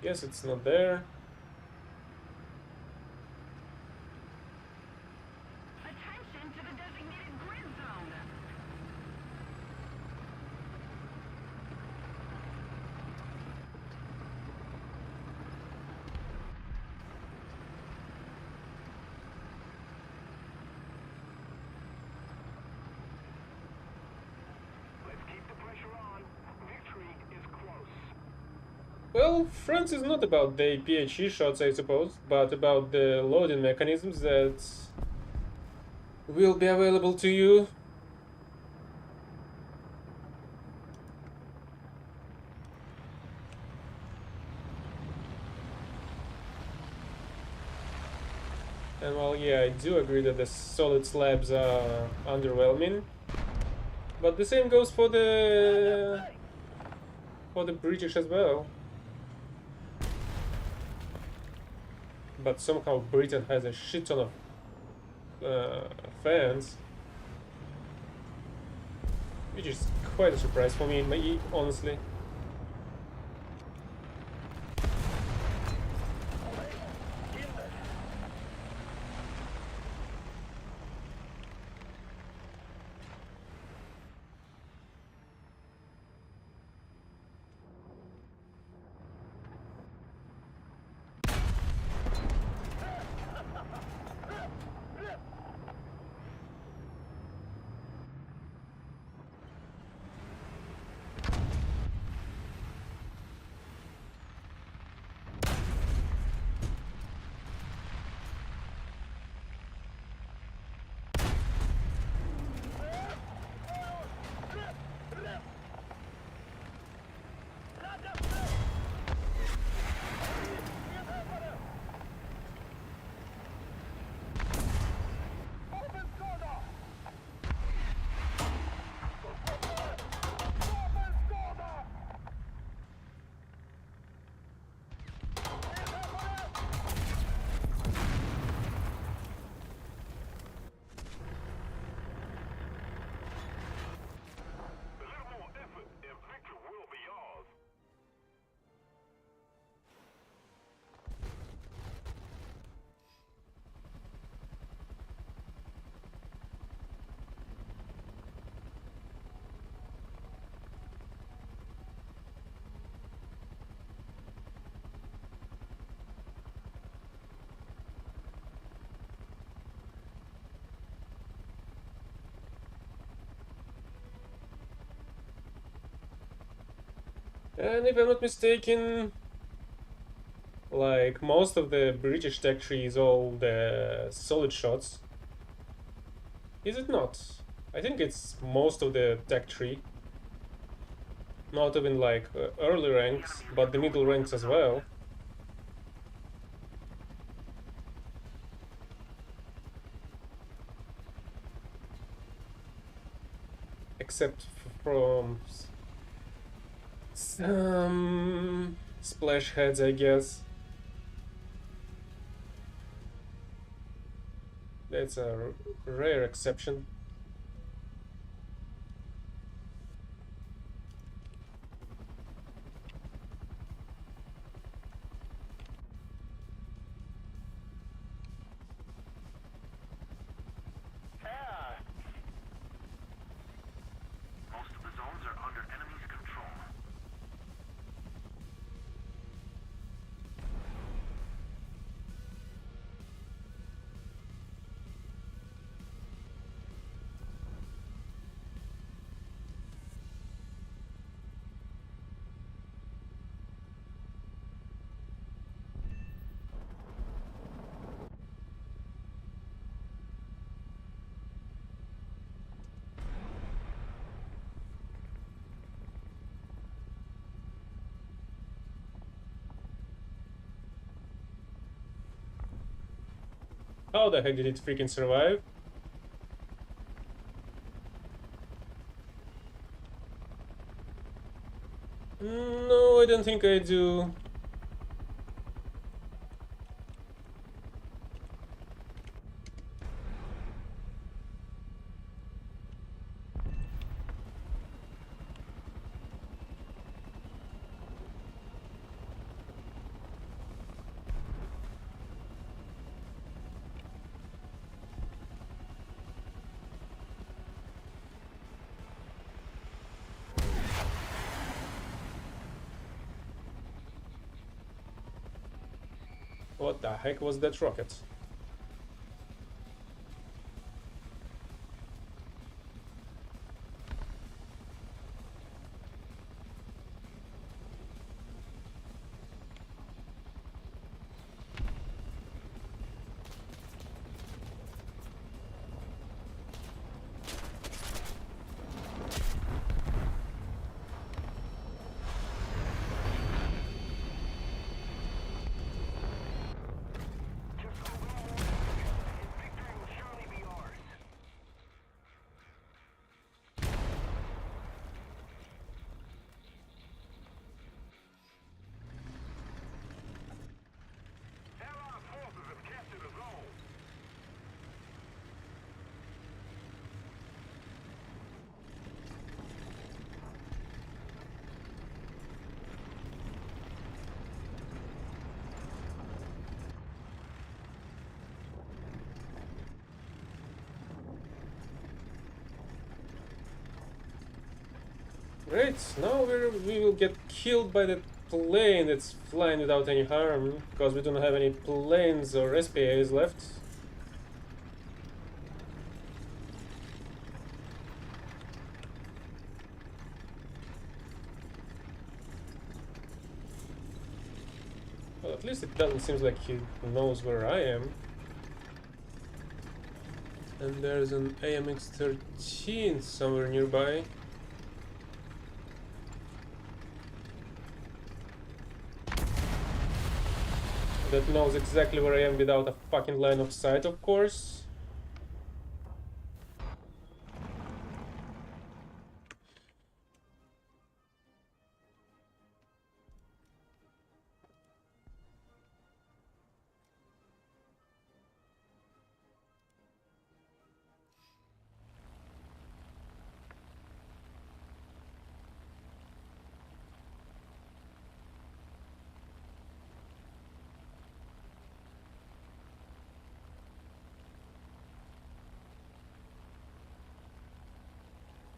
Guess it's not there. Attention to the designated grid zone. Let's keep the pressure on. Victory is close. Well, France is not about the PHE shots, I suppose, but about the loading mechanisms that will be available to you. And well, yeah, I do agree that the solid slabs are underwhelming, but the same goes for the British as well. But somehow Britain has a shit ton of fans, which is quite a surprise for me, honestly. And if I'm not mistaken, like most of the British tech tree is all the solid shots. Is it not? I think it's most of the tech tree. Not even like early ranks, but the middle ranks as well. Except from some splash heads, I guess. That's a rare exception. Yeah. Most of the zones are under enemy's control. How the heck did it freaking survive? No, I don't think I do. What the heck was that rocket? Allied forces have captured a zone. Great, now we will get killed by that plane that's flying without any harm, because we don't have any planes or SPAs left. Well, at least it doesn't seem like he knows where I am. And there's an AMX-13 somewhere nearby. That knows exactly where I am without a fucking line of sight, of course.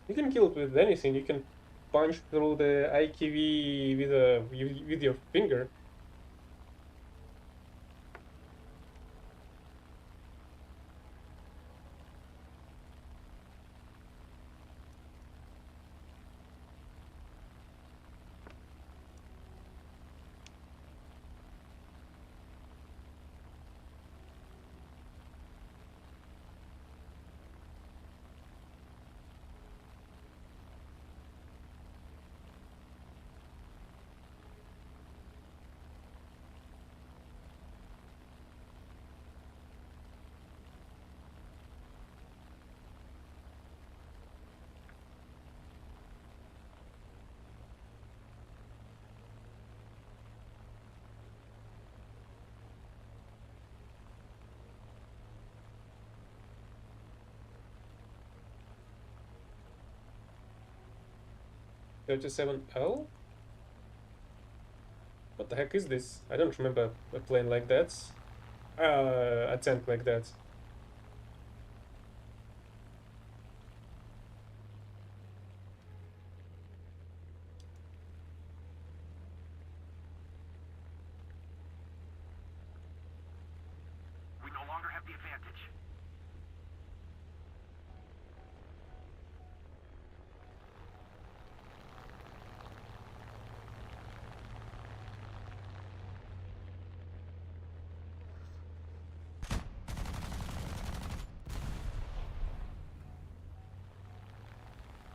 You can kill it with anything. You can punch through the IKV with your finger. 37L? What the heck is this? I don't remember a plane like that. A tank like that. We no longer have the advantage.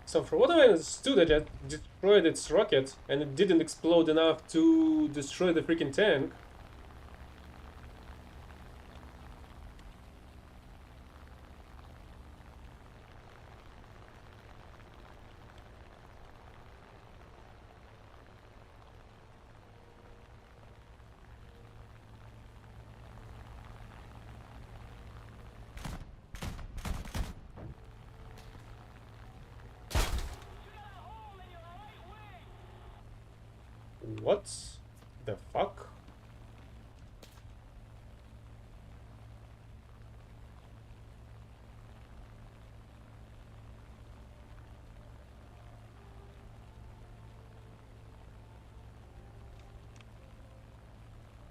So for what I understood, it had destroyed its rocket, and it didn't explode enough to destroy the freaking tank. What the fuck?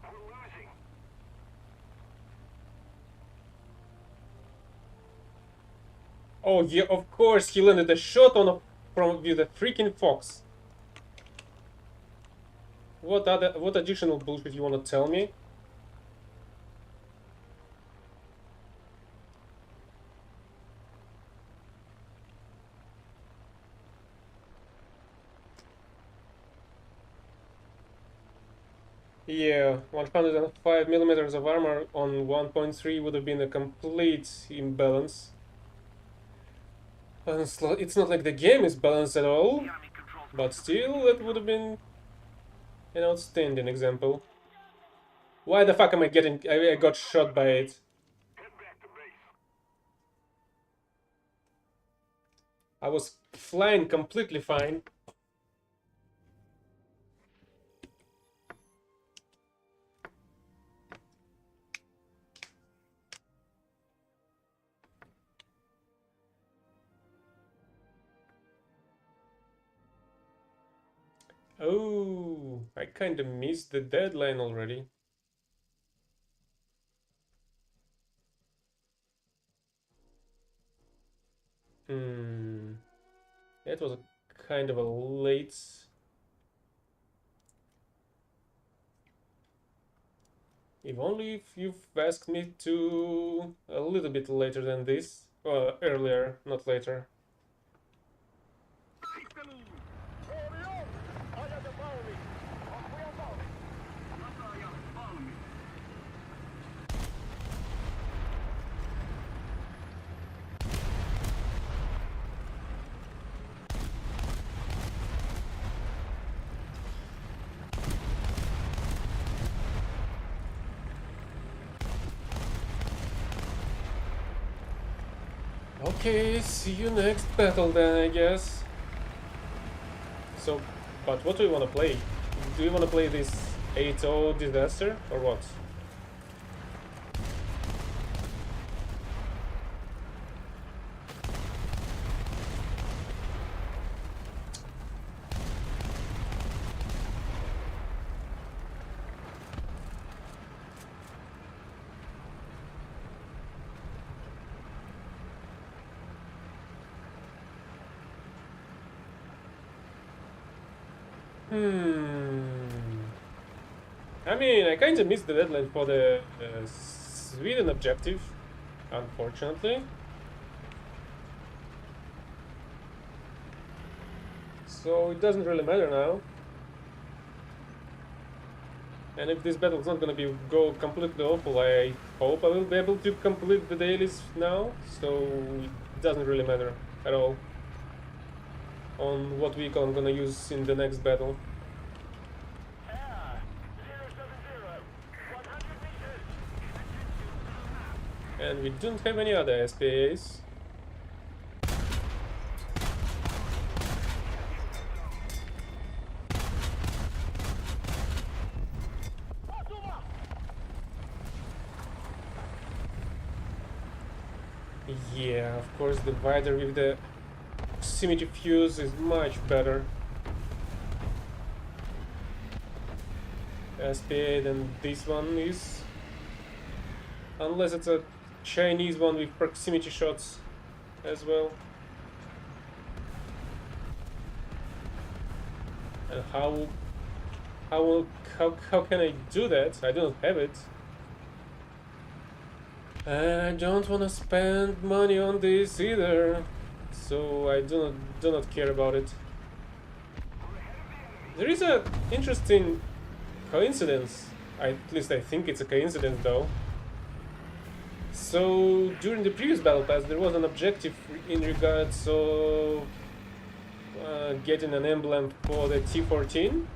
We're losing. Oh yeah, of course he landed a shot on with a freaking fox. What additional bullshit you wanna tell me? Yeah, 105 millimeters of armor on 1.3 would have been a complete imbalance. And it's not like the game is balanced at all, The enemy controls but still, it would have been an outstanding example. Why the fuck am I getting... I got shot by it. Head back to base. I was flying completely fine. Oh, I kinda missed the deadline already. It was a kind of a late... If only if you've asked me to a little bit later than this. Earlier, not later. Orion! Vaya de Pauli! Confiamos! Okay, see you next battle then, I guess. So, but what do you want to play? Do you want to play this 8-0 disaster or what? I mean, I kinda missed the deadline for the Sweden objective, unfortunately. So it doesn't really matter now. And if this battle is not gonna go completely awful, I hope I will be able to complete the dailies now. So it doesn't really matter at all on what vehicle I'm gonna use in the next battle. 070, 100 meters! And we don't have any other SPAs. Yeah, of course the divider with the proximity fuse is much better. SPA than this one is. Unless it's a Chinese one with proximity shots as well. And how can I do that? I don't have it. I don't want to spend money on this either, so I do not care about it. There is a interesting coincidence. At least I think it's a coincidence, though. So during the previous battle pass, there was an objective in regards of getting an emblem for the T14.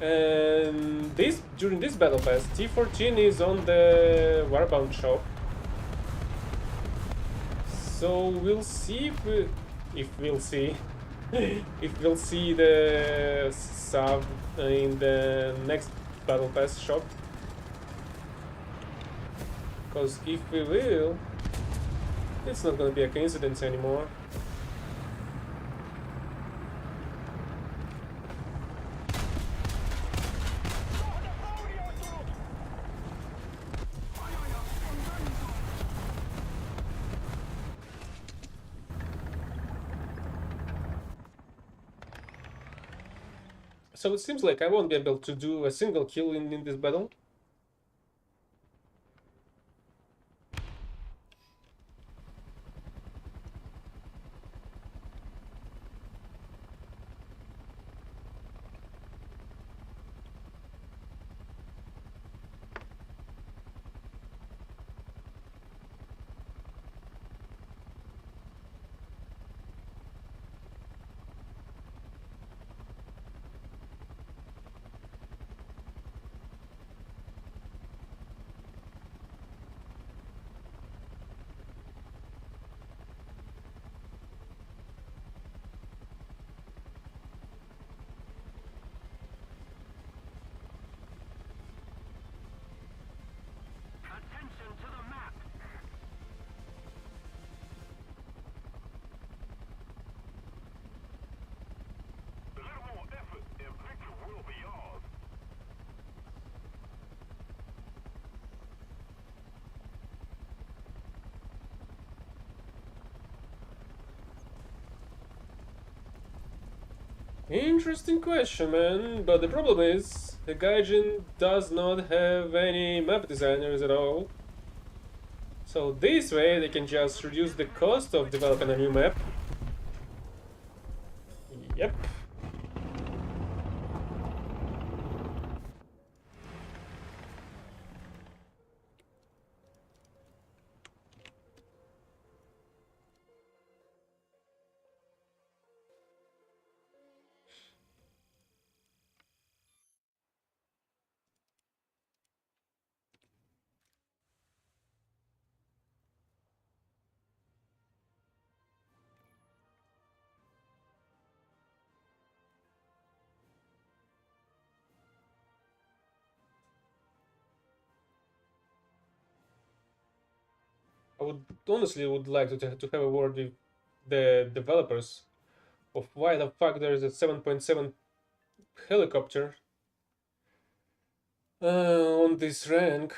And during this battle pass, T14 is on the Warbound shop. So we'll see if we'll see if we'll see the sub in the next battle pass shop. Because if we will, it's not gonna be a coincidence anymore. So it seems like I won't be able to do a single kill in this battle. Attention to the map. A little more effort and victory will be yours. Interesting question, man. But the problem is, the Gaijin does not have any map designers at all. So this way they can just reduce the cost of developing a new map. Yep. I would honestly would like to have a word with the developers of why the fuck there is a 7.7 helicopter on this rank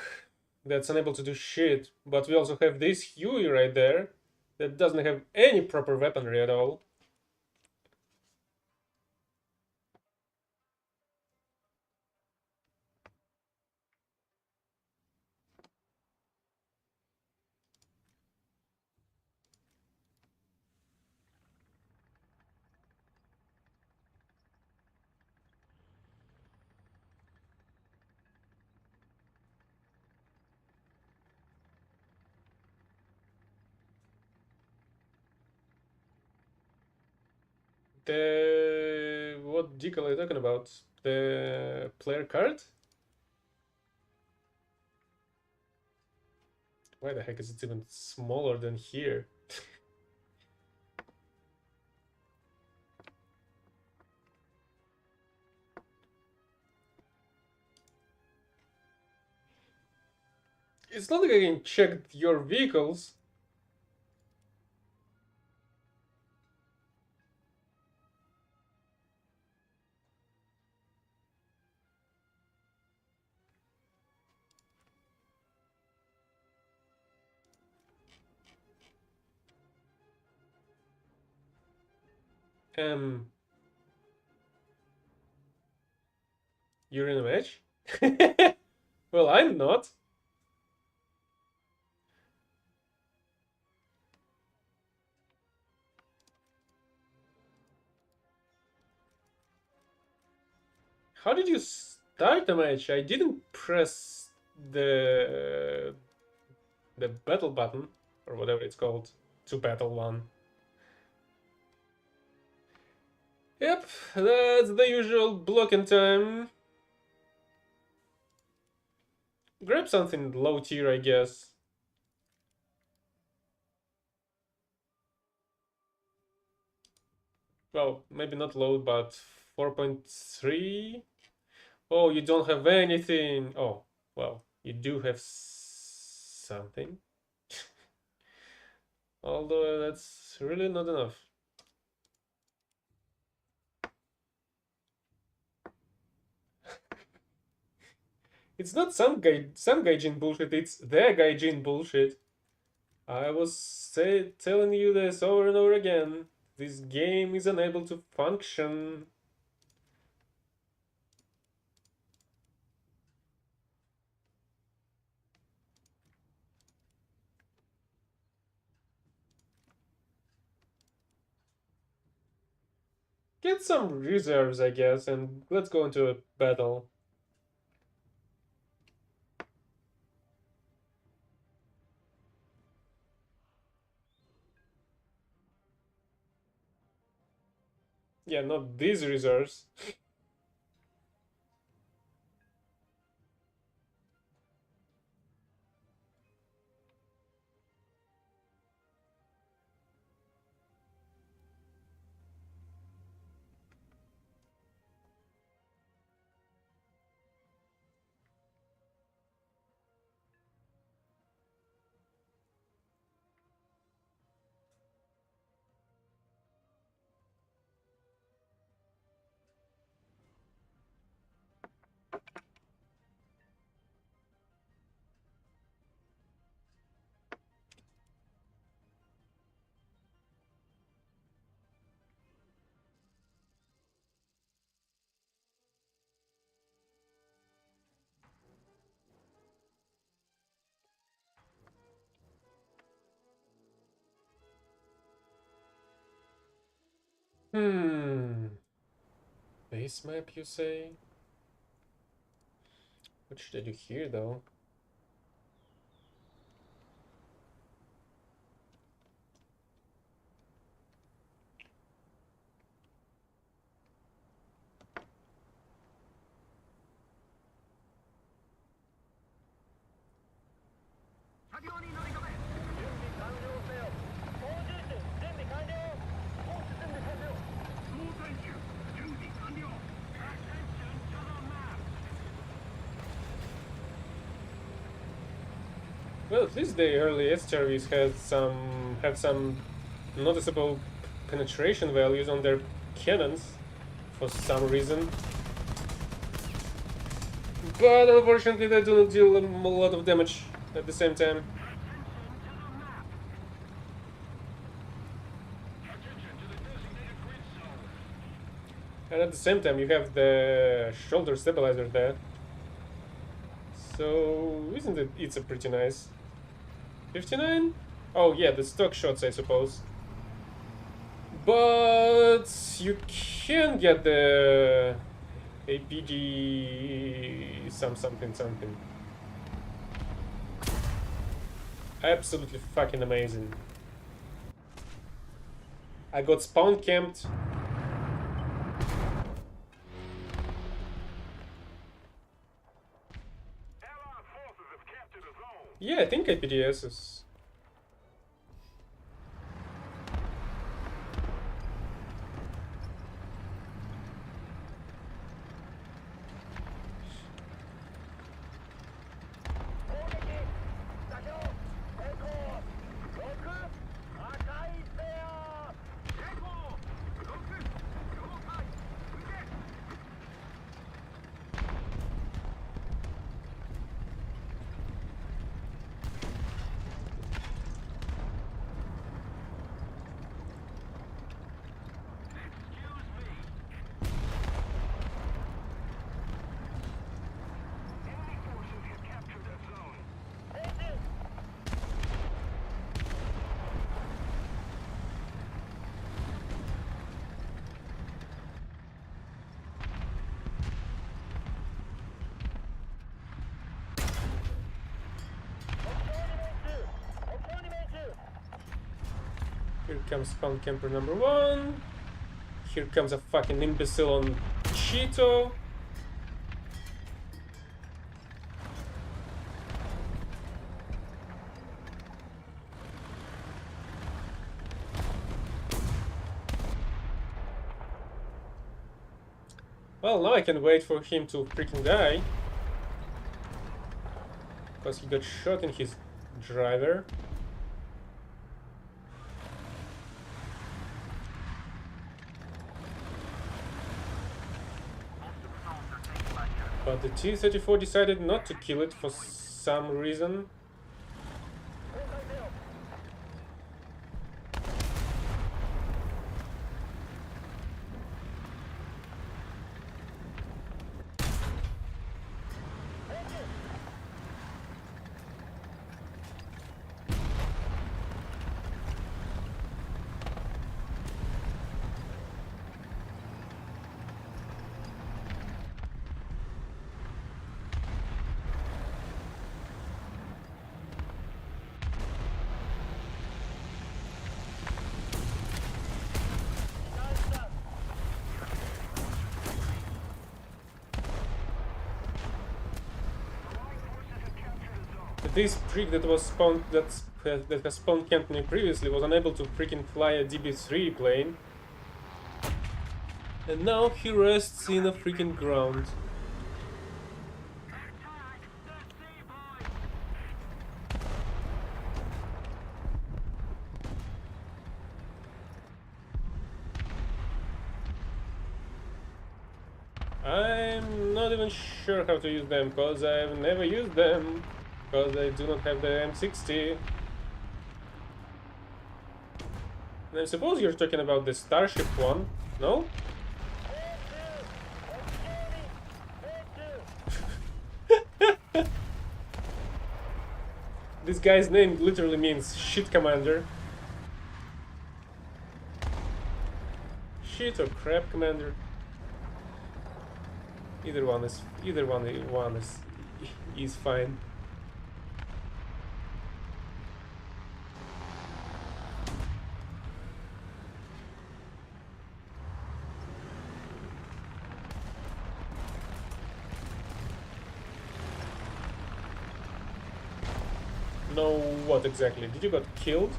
that's unable to do shit, but we also have this Huey right there that doesn't have any proper weaponry at all. What decal are you talking about? The player card? Why the heck is it even smaller than here? It's not like I can check your vehicles. You're in a match? Well, I'm not. How did you start the match? I didn't press the battle button, or whatever it's called, to battle one. Yep, that's the usual blocking time. Grab something low tier, I guess. Well, maybe not low, but 4.3. Oh, you don't have anything. Oh, well, you do have something. Although that's really not enough. It's not some gaijin bullshit, it's their gaijin bullshit. I was telling you this over and over again. This game is unable to function. Get some reserves, I guess, and let's go into a battle. Yeah, not these reserves. Base map, you say? What should I do here, though? Well, at least the early estuaries had some noticeable penetration values on their cannons for some reason. But unfortunately they do not deal a lot of damage at the same time. And at the same time you have the shoulder stabilizer there. So isn't it it's a pretty nice 59? Oh yeah, the stock shots I suppose. But you can get the APD something. Absolutely fucking amazing. I got spawn camped. Yeah, I think APDS is... comes spawn camper number 1. Here comes a fucking imbecile on Cheeto. Well, now I can wait for him to freaking die. Because he got shot in his driver. But the T-34 decided not to kill it for some reason. This prick that was spawned that has spawned camped me previously was unable to freaking fly a DB3 plane, and now he rests in the freaking ground. I'm not even sure how to use them, because I've never used them. Because I do not have the M60. And I suppose you're talking about the Starship one, no? This guy's name literally means shit commander. Shit or crap commander. Either one is fine. No, what exactly? Did you got killed?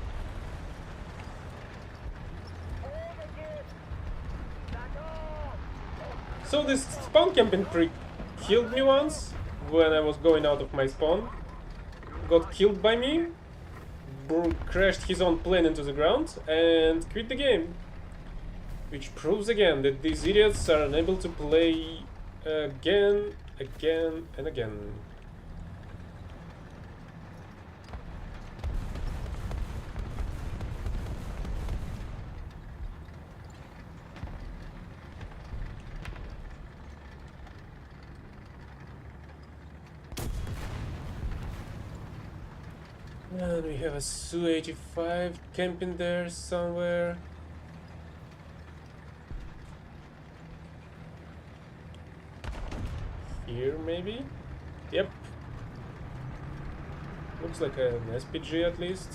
So this spawn camping prick killed me once when I was going out of my spawn. Got killed by me, crashed his own plane into the ground, and quit the game. Which proves again that these idiots are unable to play again, and again. And we have a Su-85 camping there somewhere. Here, maybe? Yep. Looks like an SPG at least.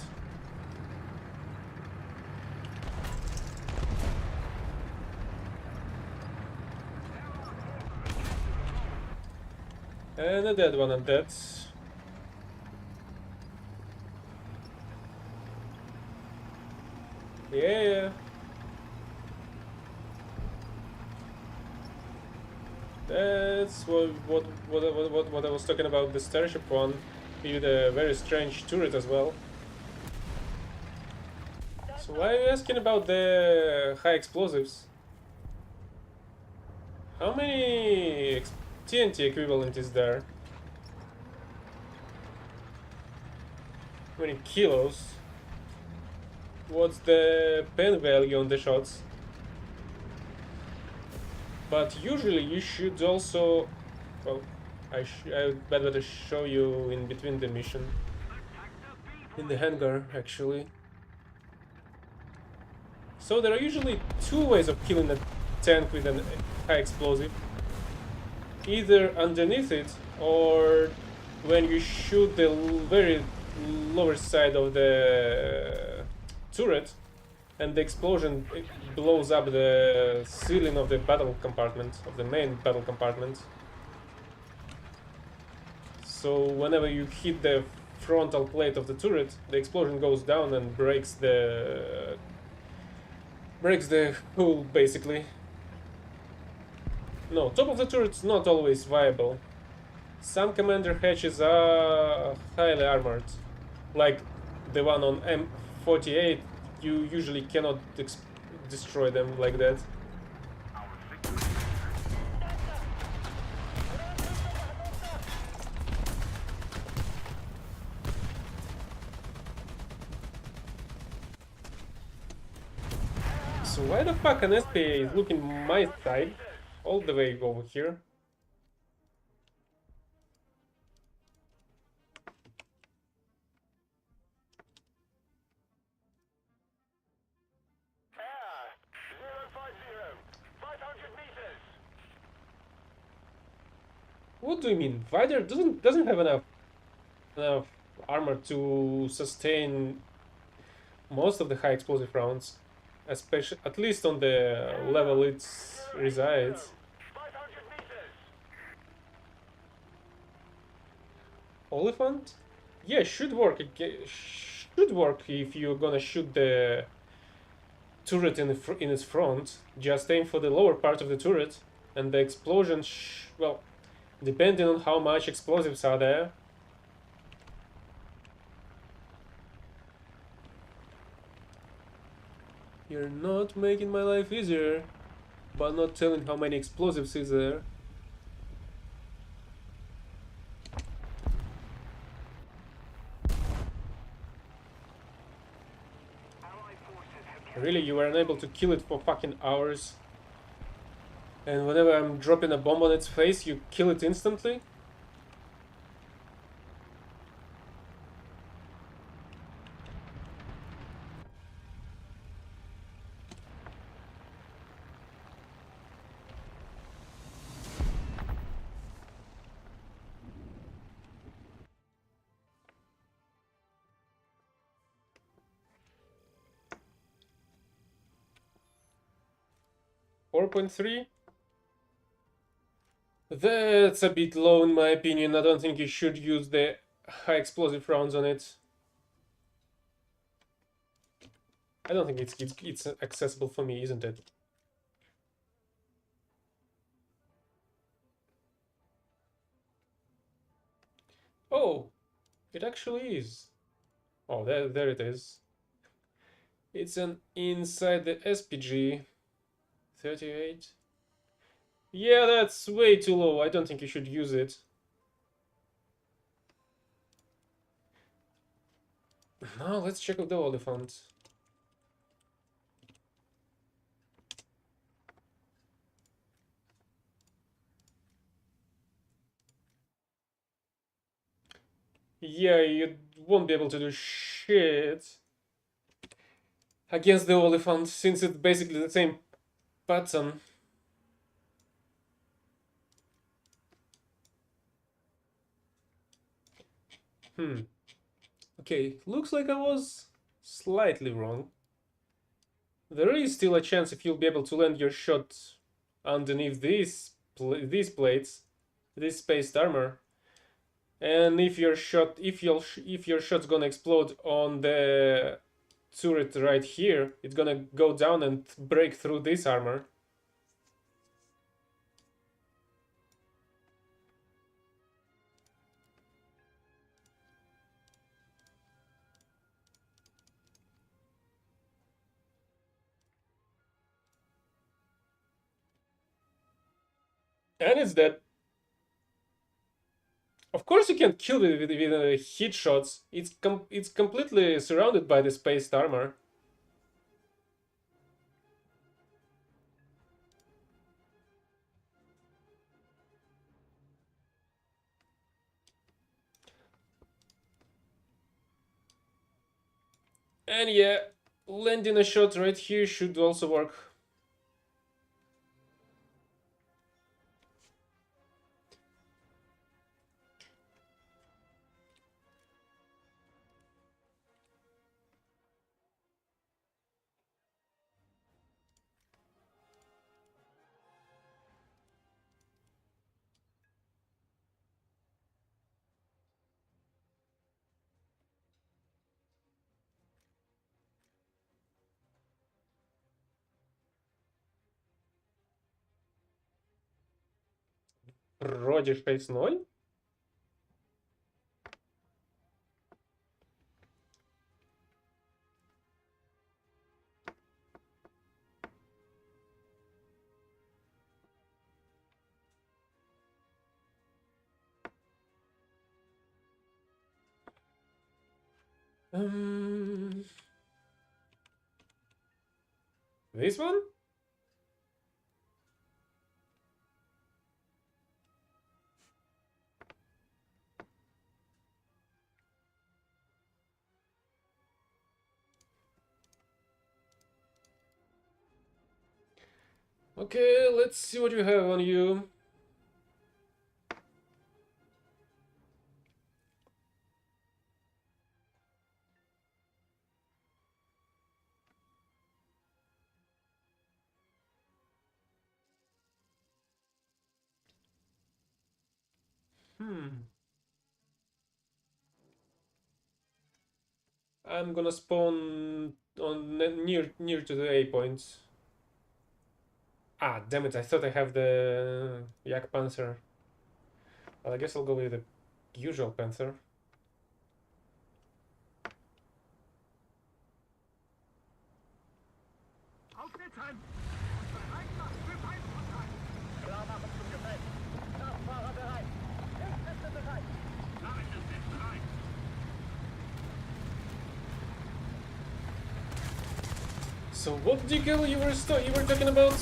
And a dead one at that. Yeah. That's what I was talking about, the Starship one. With a very strange turret as well. So why are you asking about the high explosives? How many TNT equivalent is there? How many kilos? What's the pen value on the shots? But usually you should also... Well, I would better show you in between the mission. In the hangar, actually. So there are usually two ways of killing a tank with a high explosive. Either underneath it, or when you shoot the very lower side of the turret, and the explosion it blows up the ceiling of the battle compartment, of the main battle compartment. So whenever you hit the frontal plate of the turret, the explosion goes down and breaks the hull, basically. No, top of the turret's not always viable. Some commander hatches are highly armored, like the one on M48. You usually cannot destroy them like that. So why the fuck an SPA is looking my side all the way over here? Air 050, 500 meters. What do you mean? Vider doesn't have enough armor to sustain most of the high explosive rounds, especially at least on the level it resides. 500 meters. Oliphant? Yeah, should work. Should work if you're gonna shoot the turret in its front. Just aim for the lower part of the turret, and the explosion. Well, depending on how much explosives are there. You're not making my life easier, but not telling how many explosives is there. Really, you were unable to kill it for fucking hours? And whenever I'm dropping a bomb on its face, you kill it instantly? .3? That's a bit low in my opinion. I don't think you should use the high explosive rounds on it. I don't think it's accessible for me, isn't it? Oh, it actually is. Oh, there it is. It's an inside the SPG 38. Yeah, that's way too low. I don't think you should use it. Now let's check out the Oliphant. Yeah, you won't be able to do shit against the Oliphant since it's basically the same pattern. Okay, looks like I was slightly wrong. There is still a chance if you'll be able to land your shot underneath these plates, this spaced armor. And if your shot's gonna explode on the turret right here, it's gonna go down and break through this armor. And it's dead. Of course you can't kill it with hit shots. It's completely surrounded by the spaced armor. And yeah, landing a shot right here should also work. Вроде 6-0. This one? Okay, let's see what you have on you. I'm gonna spawn on near to the A points. Ah, damn it! I thought I have the Yak Panzer. Well, I guess I'll go with the usual Panther. Aufsetzen! Klar machen zum Gefecht. Kraftfahrer bereit. Hilfsliste bereit. Nachrichten sind bereit. So what decal you were talking about?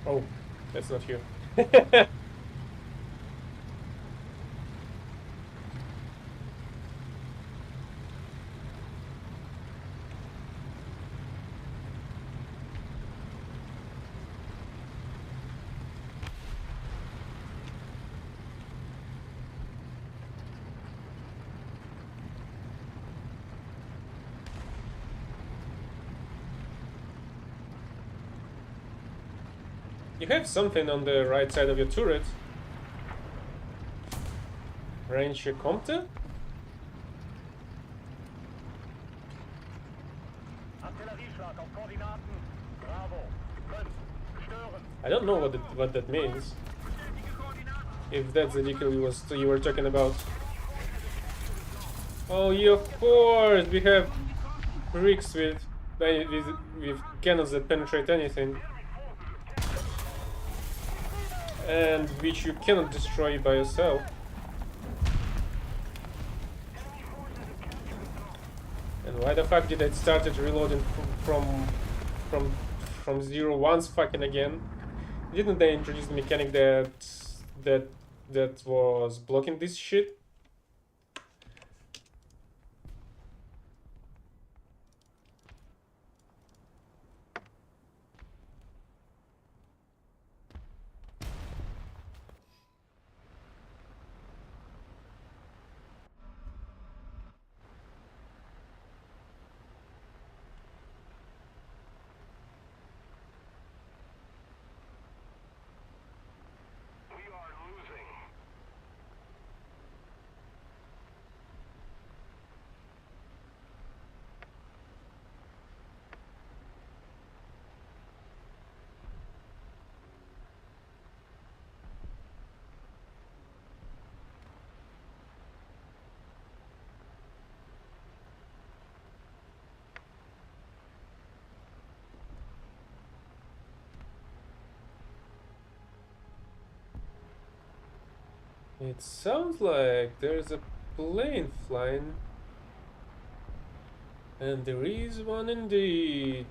Oh, that's not you. You have something on the right side of your turret. Range Comte? Artillerieschlag auf Koordinaten. Bravo. 5. Stören. I don't know what that means. If that's the decal you were talking about. Oh, yeah, of course we have rigs with cannons that penetrate anything, and which you cannot destroy by yourself. And why the fuck did I started reloading from zero once fucking again? Didn't they introduce the mechanic that was blocking this shit? We are losing. It sounds like there's a plane flying. And there is one indeed.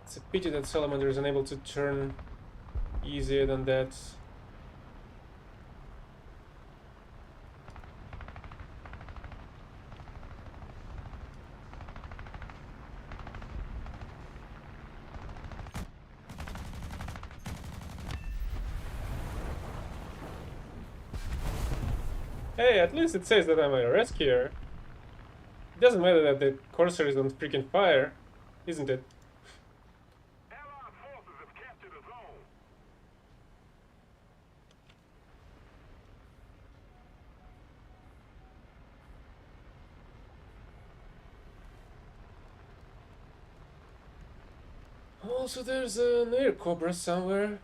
It's a pity that Salamander is unable to turn easier than that. Hey, at least it says that I'm a rescuer. It doesn't matter that the Corsair is on freaking fire, isn't it? Allied forces have captured a zone. Also, there's an air cobra somewhere.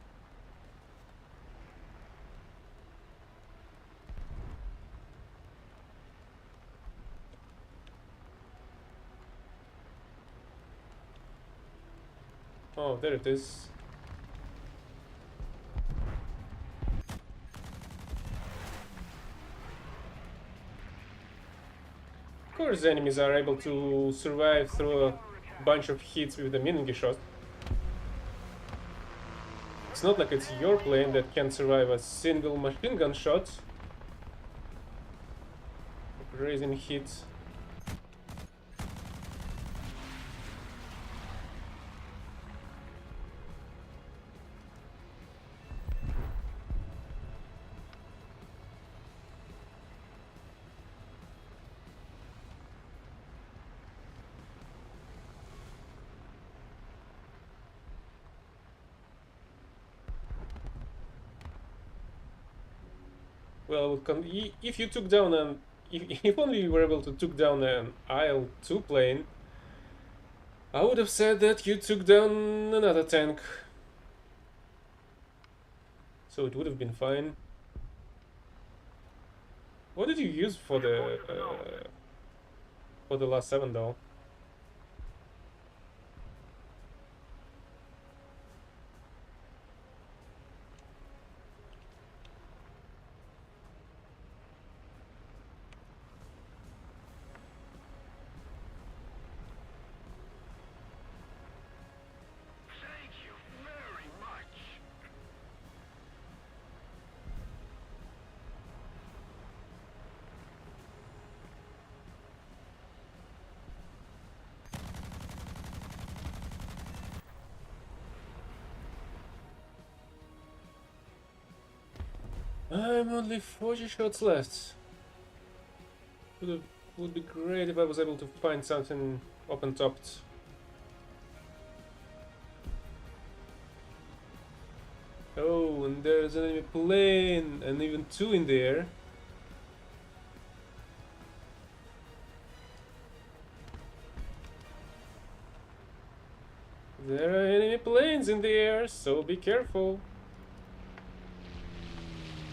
Oh, there it is. Of course, enemies are able to survive through a bunch of hits with the minigun shot. It's not like it's your plane that can survive a single machine gun shot. Raising hit. Well, if you took down an... If only you were able to took down an IL-2 plane, I would have said that you took down another tank. So it would have been fine. What did you use for the last 7 though? Thank you very much. I'm only 40 shots left. Would be great if I was able to find something open-topped. Oh, and there's an enemy plane, and even 2 in the air. There are enemy planes in the air, so be careful.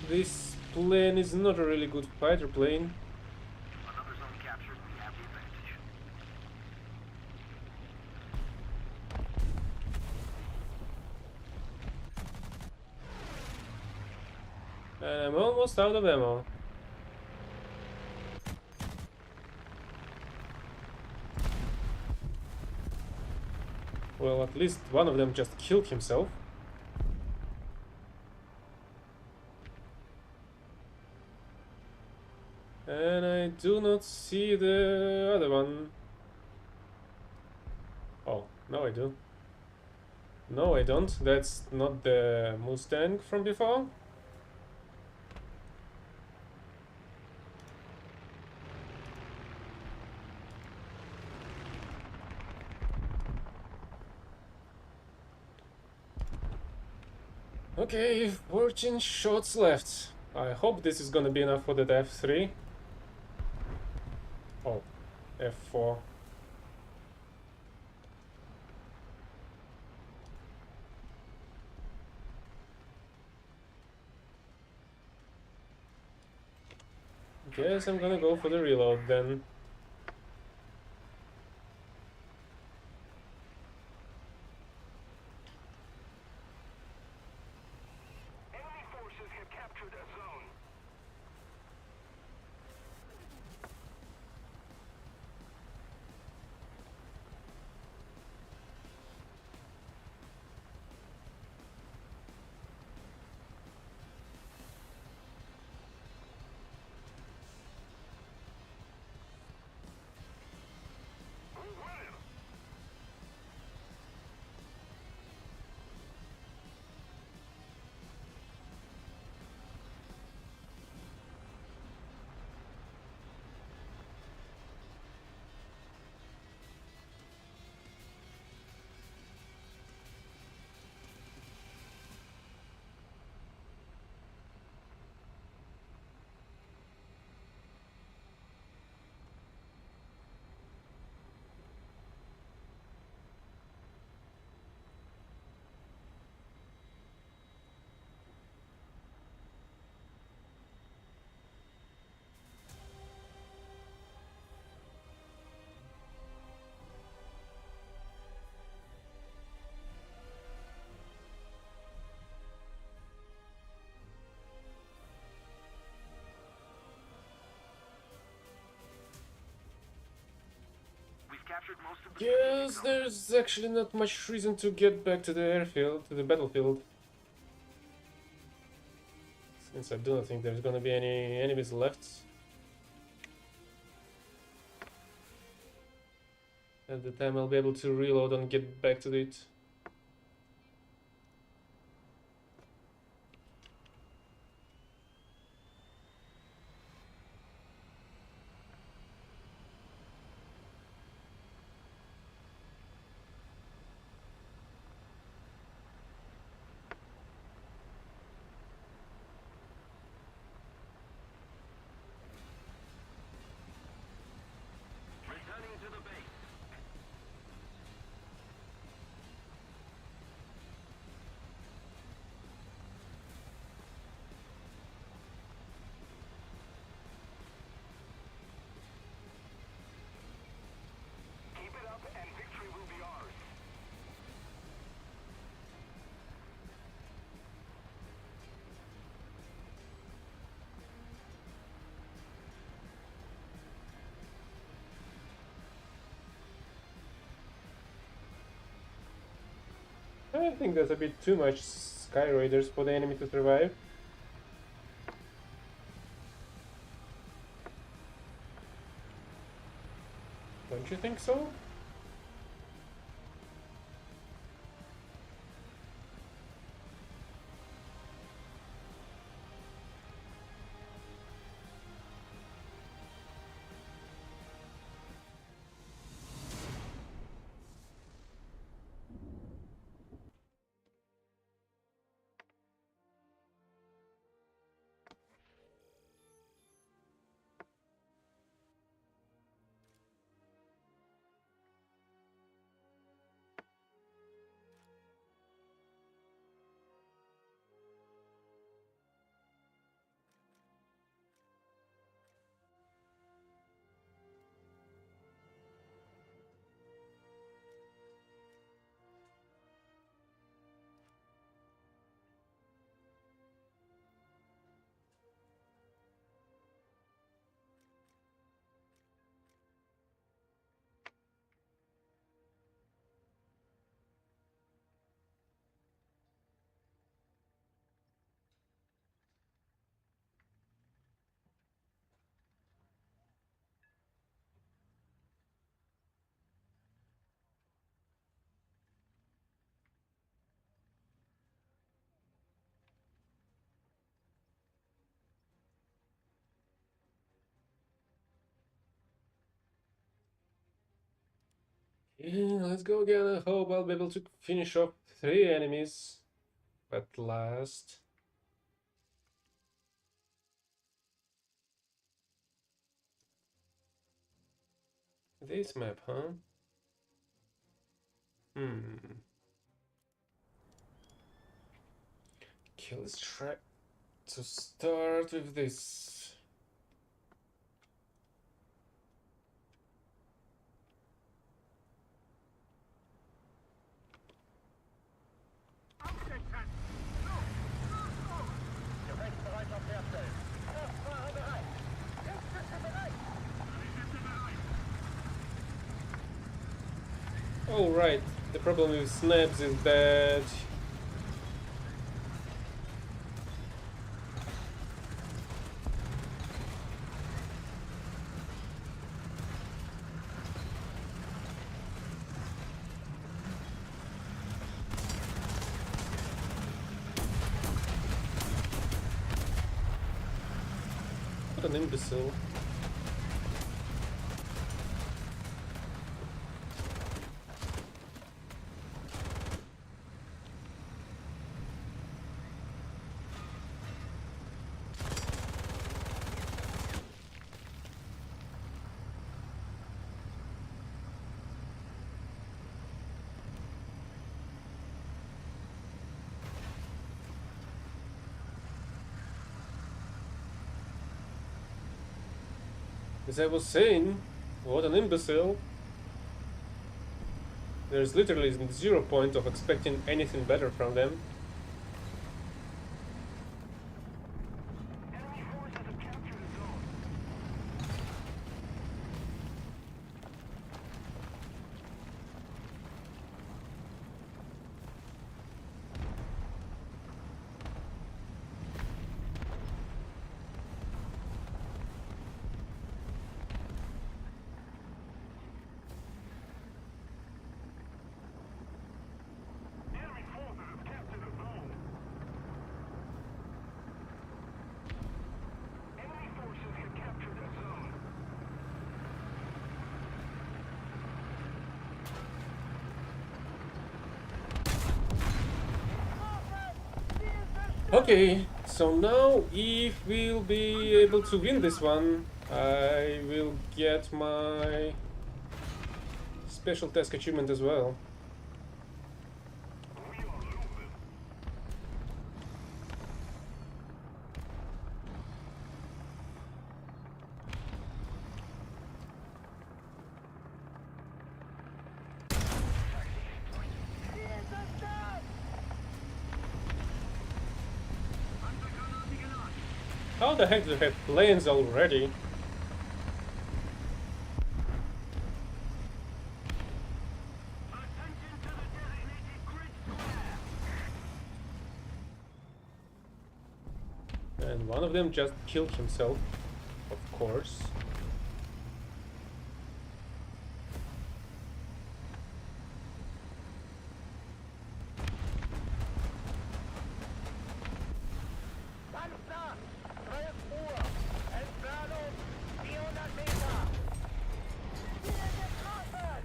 This plane is not a really good fighter plane. Another zone captured. We have the advantage. And I'm almost out of ammo. Well, at least one of them just killed himself. And I do not see the other one. Oh, no I do. No I don't. That's not the Mustang from before. Okay, 14 shots left. I hope this is gonna be enough for that F3. Oh, F4. Guess I'm gonna go for the reload then. Enemy forces have captured a zone. Yes, there's actually not much reason to get back to the airfield, to the battlefield. Since I do not think there's gonna be any enemies left. At the time I'll be able to reload and get back to it. Returning to the base. Keep it up and victory will be ours. I think that's a bit too much Sky Raiders for the enemy to survive. Don't you think so? Yeah, let's go again. I hope I'll be able to finish off 3 enemies at last. This map, huh? Okay, let's try to start with this. Gefechtsbereitschaft herstellen. Kraftfahrer bereit. Hilfsschüsse bereit. Oh right, the problem with snaps is that what an imbecile. As I was saying, what an imbecile. There's literally 0 point of expecting anything better from them. Enemy forces have captured a zone. Okay, so now if we'll be able to win this one, I will get my special task achievement as well. We are losing. How the heck do they have planes already? Attention to the designated grid square. And one of them just killed himself, of course. Panzer, 12 Uhr. Entfernung 400 Meter. Ziel getroffen.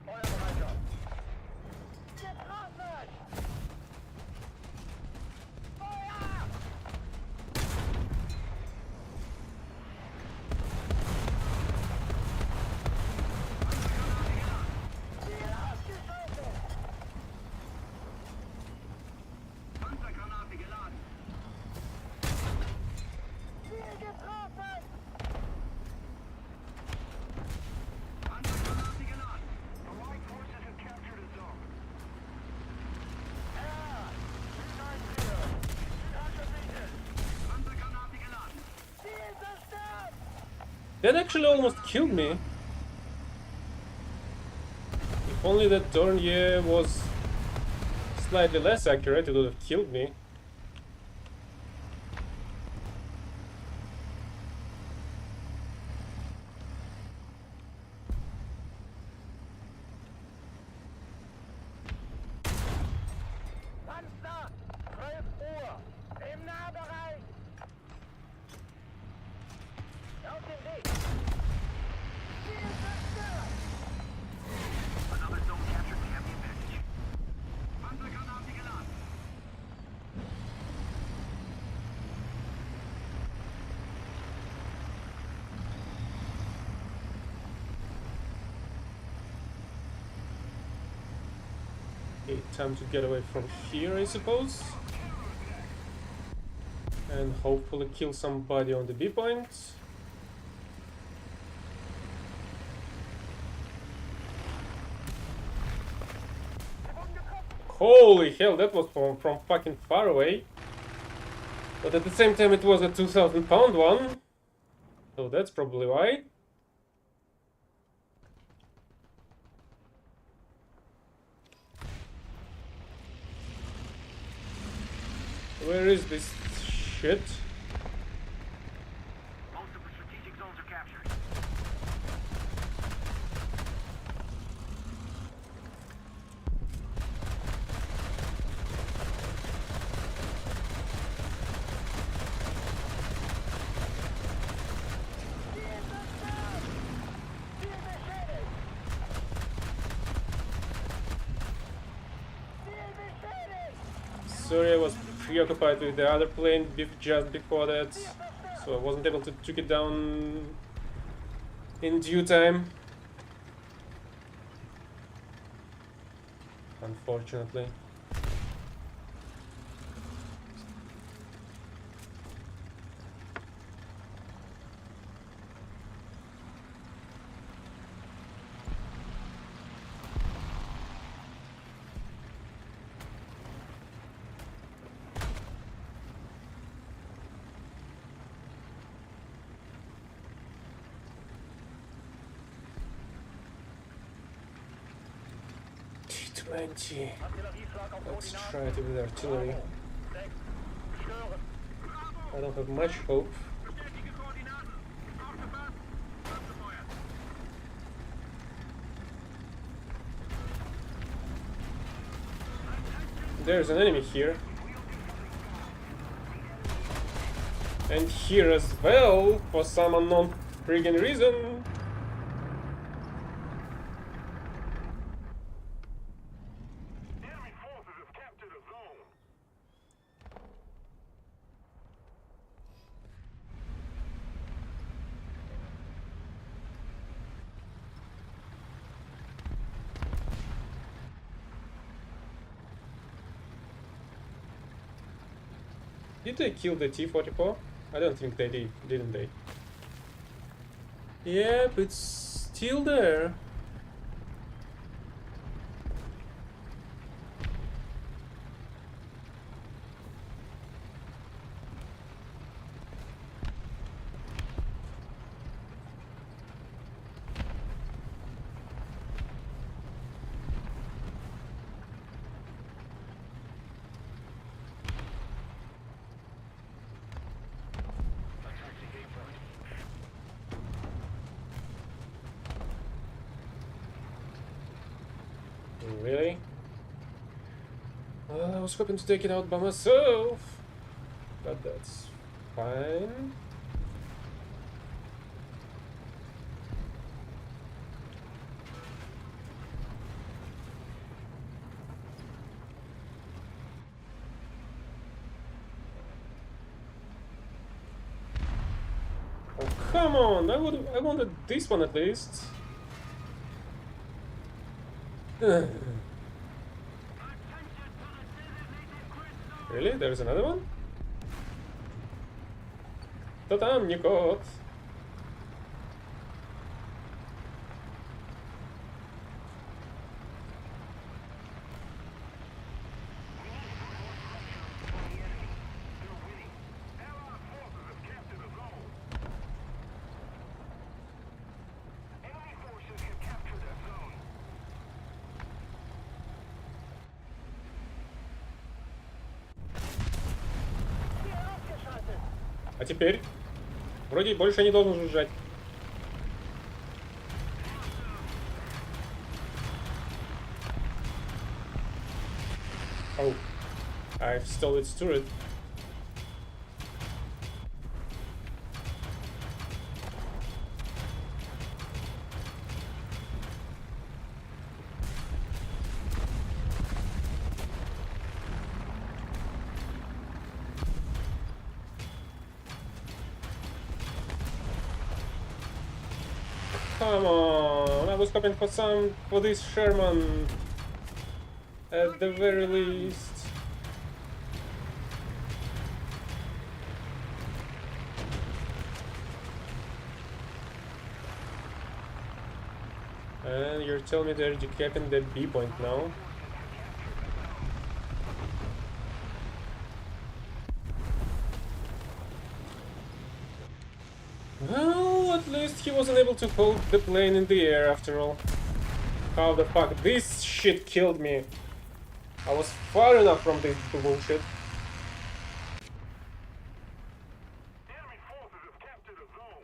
Feuerbereitschaft. Getroffen. Feuer! Ziel ausgeschaltet. Panzergranate geladen. Ziel getroffen. Panzergranate geladen. Allied forces have captured a zone. Herr, Südheimtür. Südheimtür. Panzergranate geladen. Ziel zerstört. That actually almost killed me. If only that Dornier was slightly less accurate, it would have killed me. Panzer, 12 Uhr. Im Nahbereich. Auf dem Weg. Ziel zerstört. Another zone captured. We have the advantage. Panzergranate geladen. Okay, time to get away from here, I suppose. And hopefully kill somebody on the B point. Holy hell, that was from fucking far away. But at the same time it was a 2,000 pound one. So that's probably why. Where is this shit? Most of the strategic zones are captured. Ziel zerstört. Ziel beschädigt. Ziel beschädigt. Sorry, I was preoccupied with the other plane just before that, so I wasn't able to take it down in due time. Unfortunately. T20. Artillerieschlag auf Let's Koordinaten. try it with artillery. 6. Stören. I don't have much hope. Bestätige Koordinaten. Aufgepasst. Abgefeuert. There's an enemy here. And here as well, for some unknown friggin' reason. Enemy forces have captured a zone. Did they kill the T-44? I don't think they did, didn't they? Yep, it's still there. Really? I was hoping to take it out by myself, but that's fine. Oh, come on! I wanted this one at least. Really? There's another one? Та-там, не кот. А теперь? Вроде больше не должен жужжать. Oh, I've stole its turret. Come on, I was hoping for this Sherman at the very least. And you're telling me they're decapping the B point now? Well, at least he wasn't able to hold the plane in the air after all. How the fuck this shit killed me? I was far enough from this bullshit. Enemy forces have captured a zone.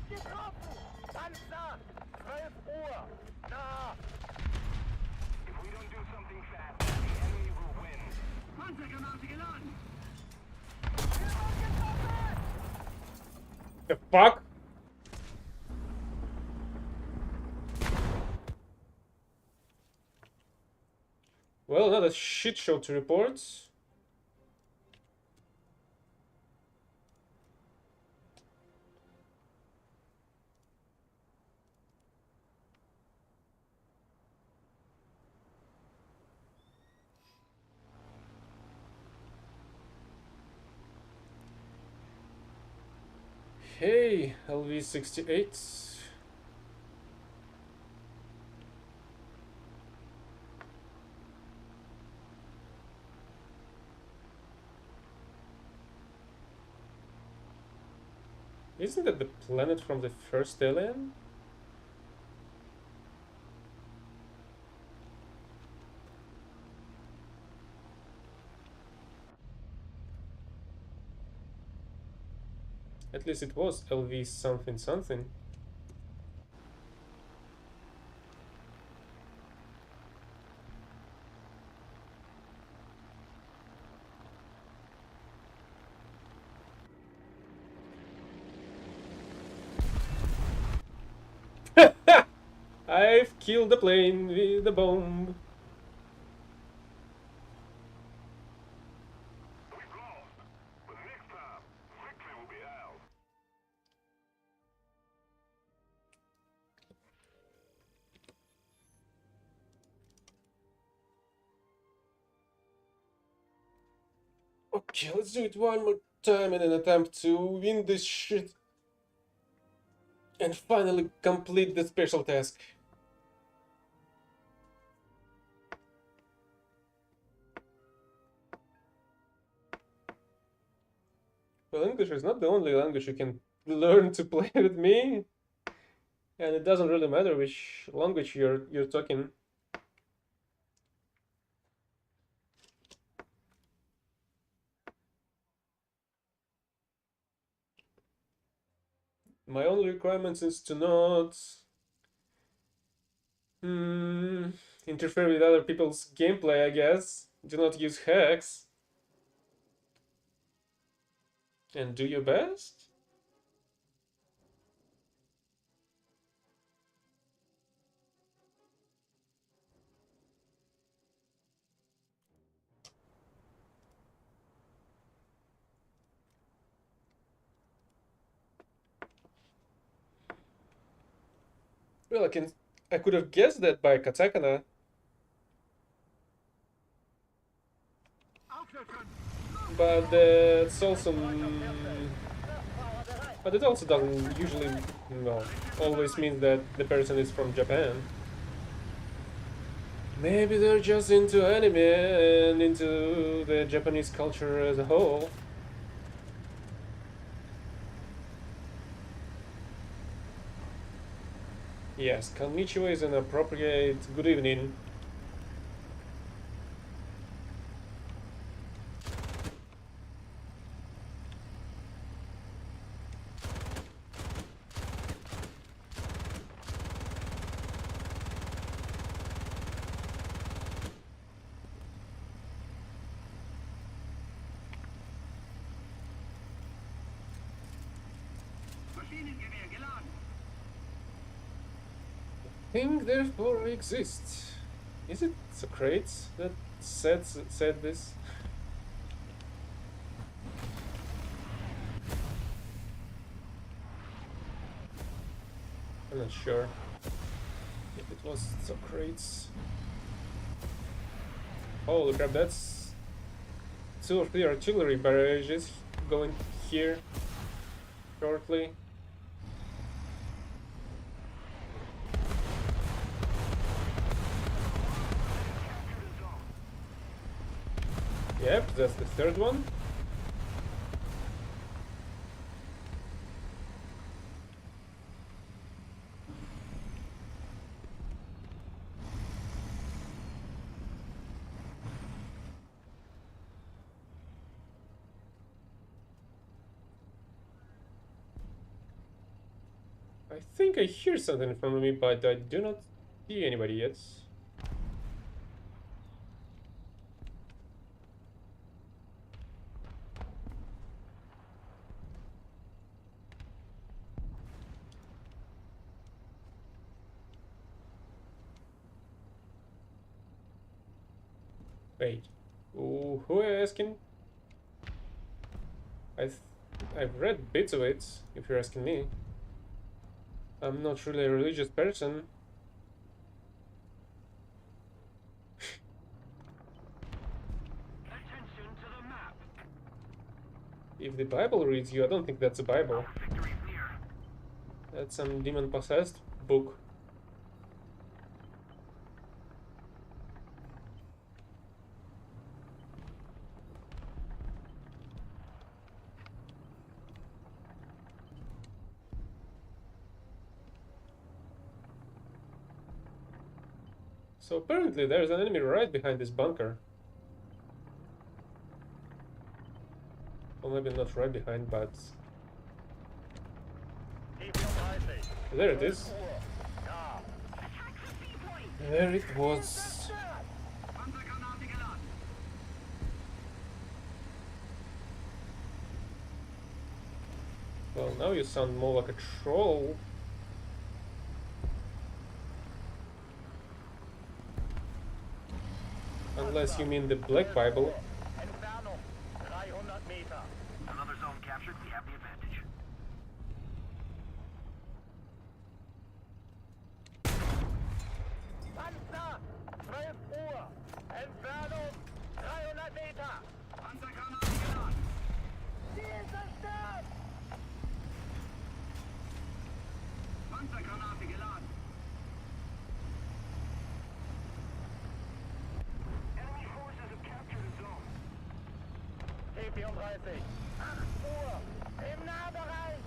Getroffen! Panzer! 12 Uhr! Nah! If we don't do something fast, the enemy will win. Panzergranate geladen! The fuck? Well, another shit show to report. Hey, LV-68. Isn't that the planet from the first Alien? At least it was LV something something. I've killed the plane with the bomb. Okay, let's do it one more time in an attempt to win this shit. And finally complete the special task. Well, English is not the only language you can learn to play with me. And it doesn't really matter which language you're talking. My only requirement is to not interfere with other people's gameplay, I guess. Do not use hacks. And do your best? Well, I could have guessed that by katakana. But it's also but it also doesn't usually, well, always mean that the person is from Japan. Maybe they're just into anime and into the Japanese culture as a whole. Yes, konnichiwa is an appropriate good evening. Maschinengewehr geladen. Think therefore exists. Is it Socrates that said this? I'm not sure if it was Socrates. Holy crap, that's 2 or 3 artillery barrages going here shortly. Yep, that's the third one. I think I hear something in front of me, but I do not see anybody yet. Wait, who are you asking? I've read bits of it, if you're asking me. I'm not really a religious person. Attention to the map. If the Bible reads you, I don't think that's a Bible. Victory is near. That's some demon-possessed book. So apparently there's an enemy right behind this bunker. Well, maybe not right behind, but... There it is. There it was. Panzergranate geladen. Well, now you sound more like a troll. Unless you mean the Black Bible. Entfernung 300 Meter. Another zone captured. We have the advantage. Panzer 12 Uhr. Entfernung 300 Meter. Panzergranate geladen. 34. 8 Uhr. Im Nahbereich.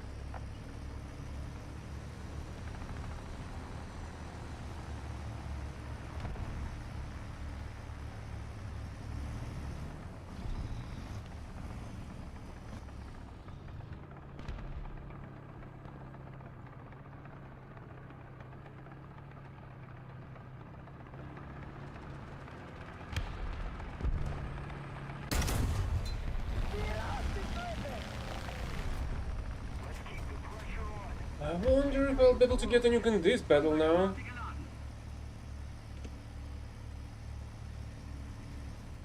I wonder if I'll be able to get a nuke in this battle now.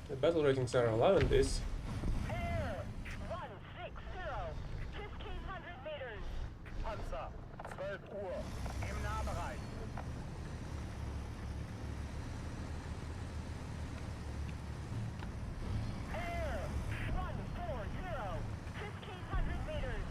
The battle ratings are allowing this. Air 160. 1500 meters. Panzer 12 Uhr. Im Nahbereich. Air 140. 1500 meters.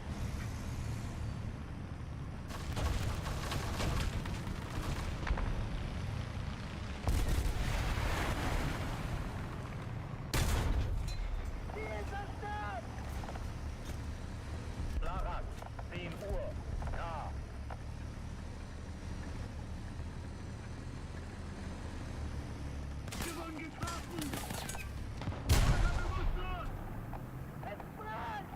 Larat, 10 Uhr. Ja. Gewonnen getroffen! Bewusstlos! Es brennt!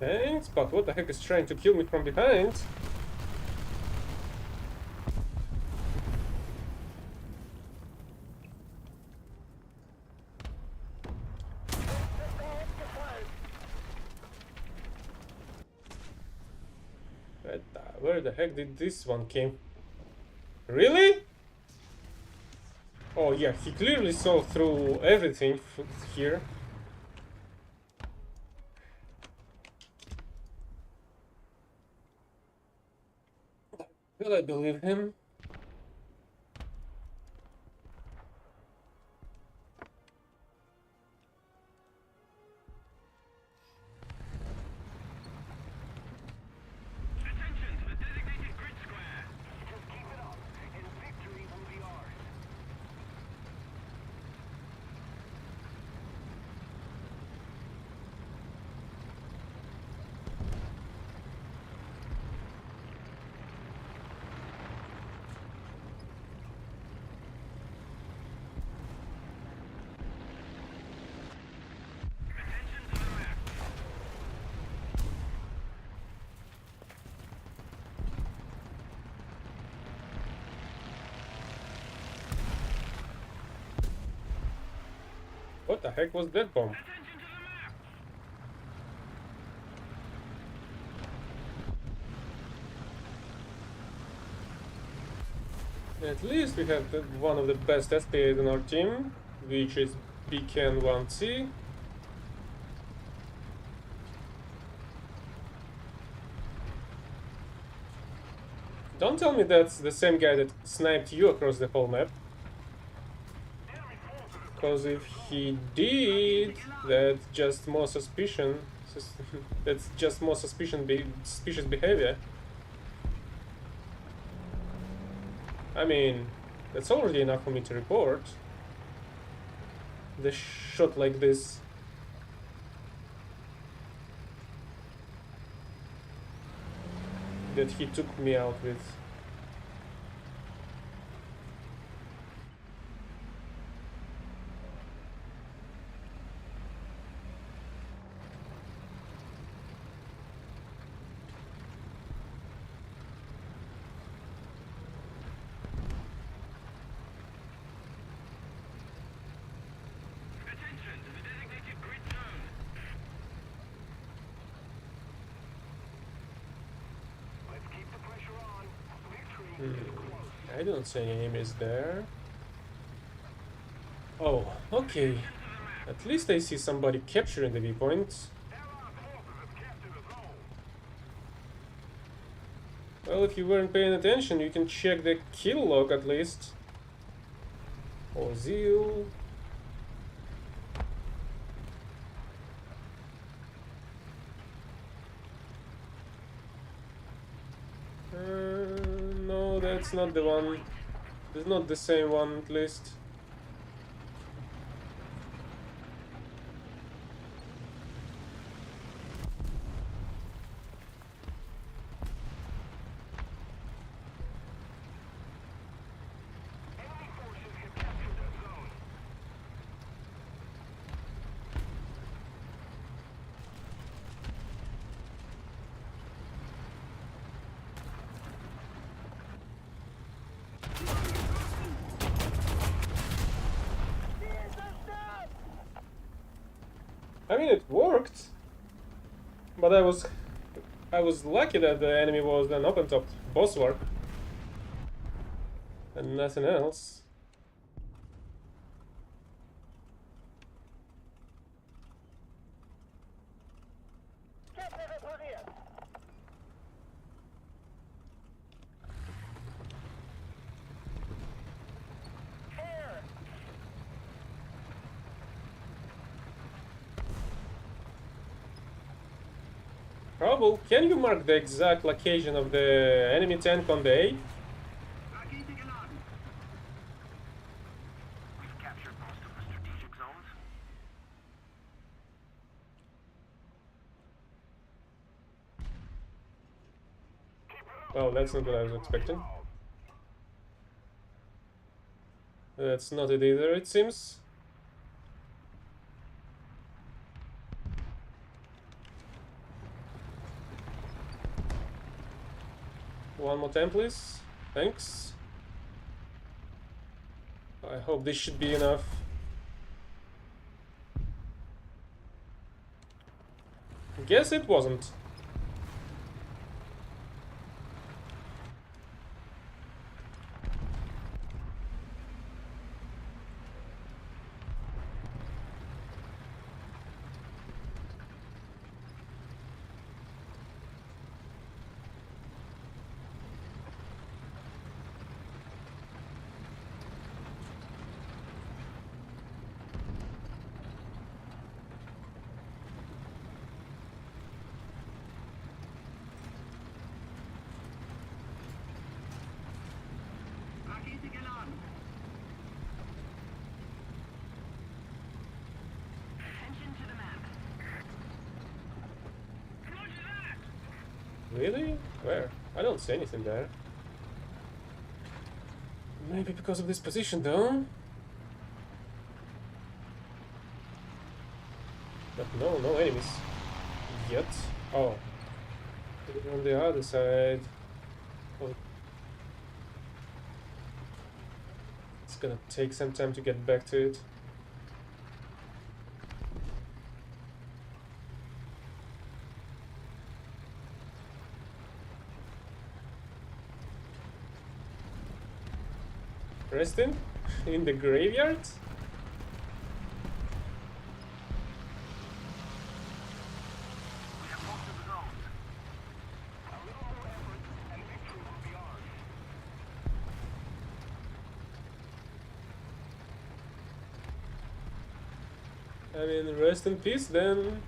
Thanks, but what the heck is trying to kill me from behind? Where the heck did this one came? Really? Oh yeah, he clearly saw through everything here. Will I believe him? Attention to the designated grid square! Just keep it up, and victory will be ours. Attention to the map! What the heck was that bomb? Attention to the map! At least we have one of the best SPAs in our team, which is BCAN1C. Don't tell me that's the same guy that sniped you across the whole map. Because if he did, that's just more suspicion. That's just more suspicious behavior. I mean, that's already enough for me to report. The shot like this. That he took me out with. Attention to the designated grid zone! Let's keep the pressure on. Victory is close. I don't see any enemies there. Oh, okay. At least I see somebody capturing the viewpoint. Allied forces have captured a zone. Well, if you weren't paying attention, you can check the kill log at least. Or zeal. No, that's not the one. It's not the same one, at least. Enemy forces have captured a zone. I mean, it worked, but I was lucky that the enemy was an open top boss work and nothing else. Get to the Korea. Air. Trouble, can you mark the exact location of the enemy tank on the A? Rakete geladen. We've captured most of the strategic zones. Well, that's not what I was expecting. That's not it either, it seems. One more time, please. Thanks. I hope this should be enough. Guess it wasn't. Rakete geladen. Attention to the map. Really? Where? I don't see anything there. Maybe because of this position, though? But no enemies. Yet. Oh. They're on the other side. Oh. It's gonna take some time to get back to it. Resting? In the graveyard? We have most of the zones. A little more effort and victory will be ours. I mean, rest in peace then.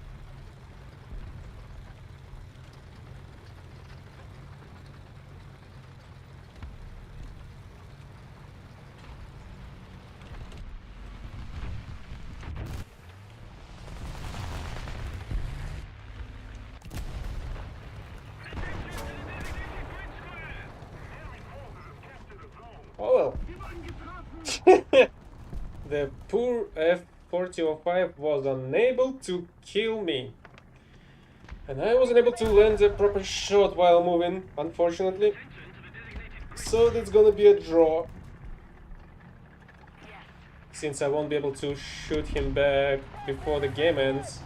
Oh well. The poor F-4005 was unable to kill me. And I wasn't able to land a proper shot while moving, unfortunately. So that's gonna be a draw. Since I won't be able to shoot him back before the game ends.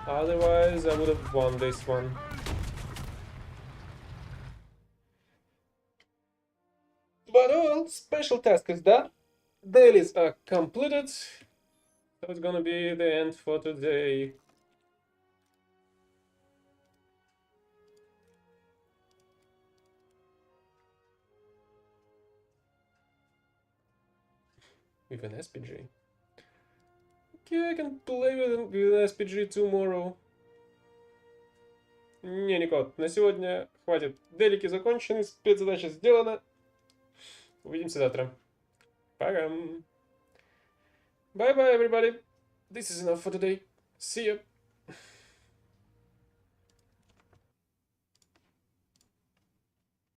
Otherwise, I would have won this one. But well, special task is done. Dailies are completed. So it's gonna be the end for today. With an SPG. Okay, I can play with an SPG tomorrow. Не, Никот, на сегодня хватит. Делики закончены, спецзадача сделана. Увидимся завтра. Пока. Bye bye, everybody. This is enough for today. See ya.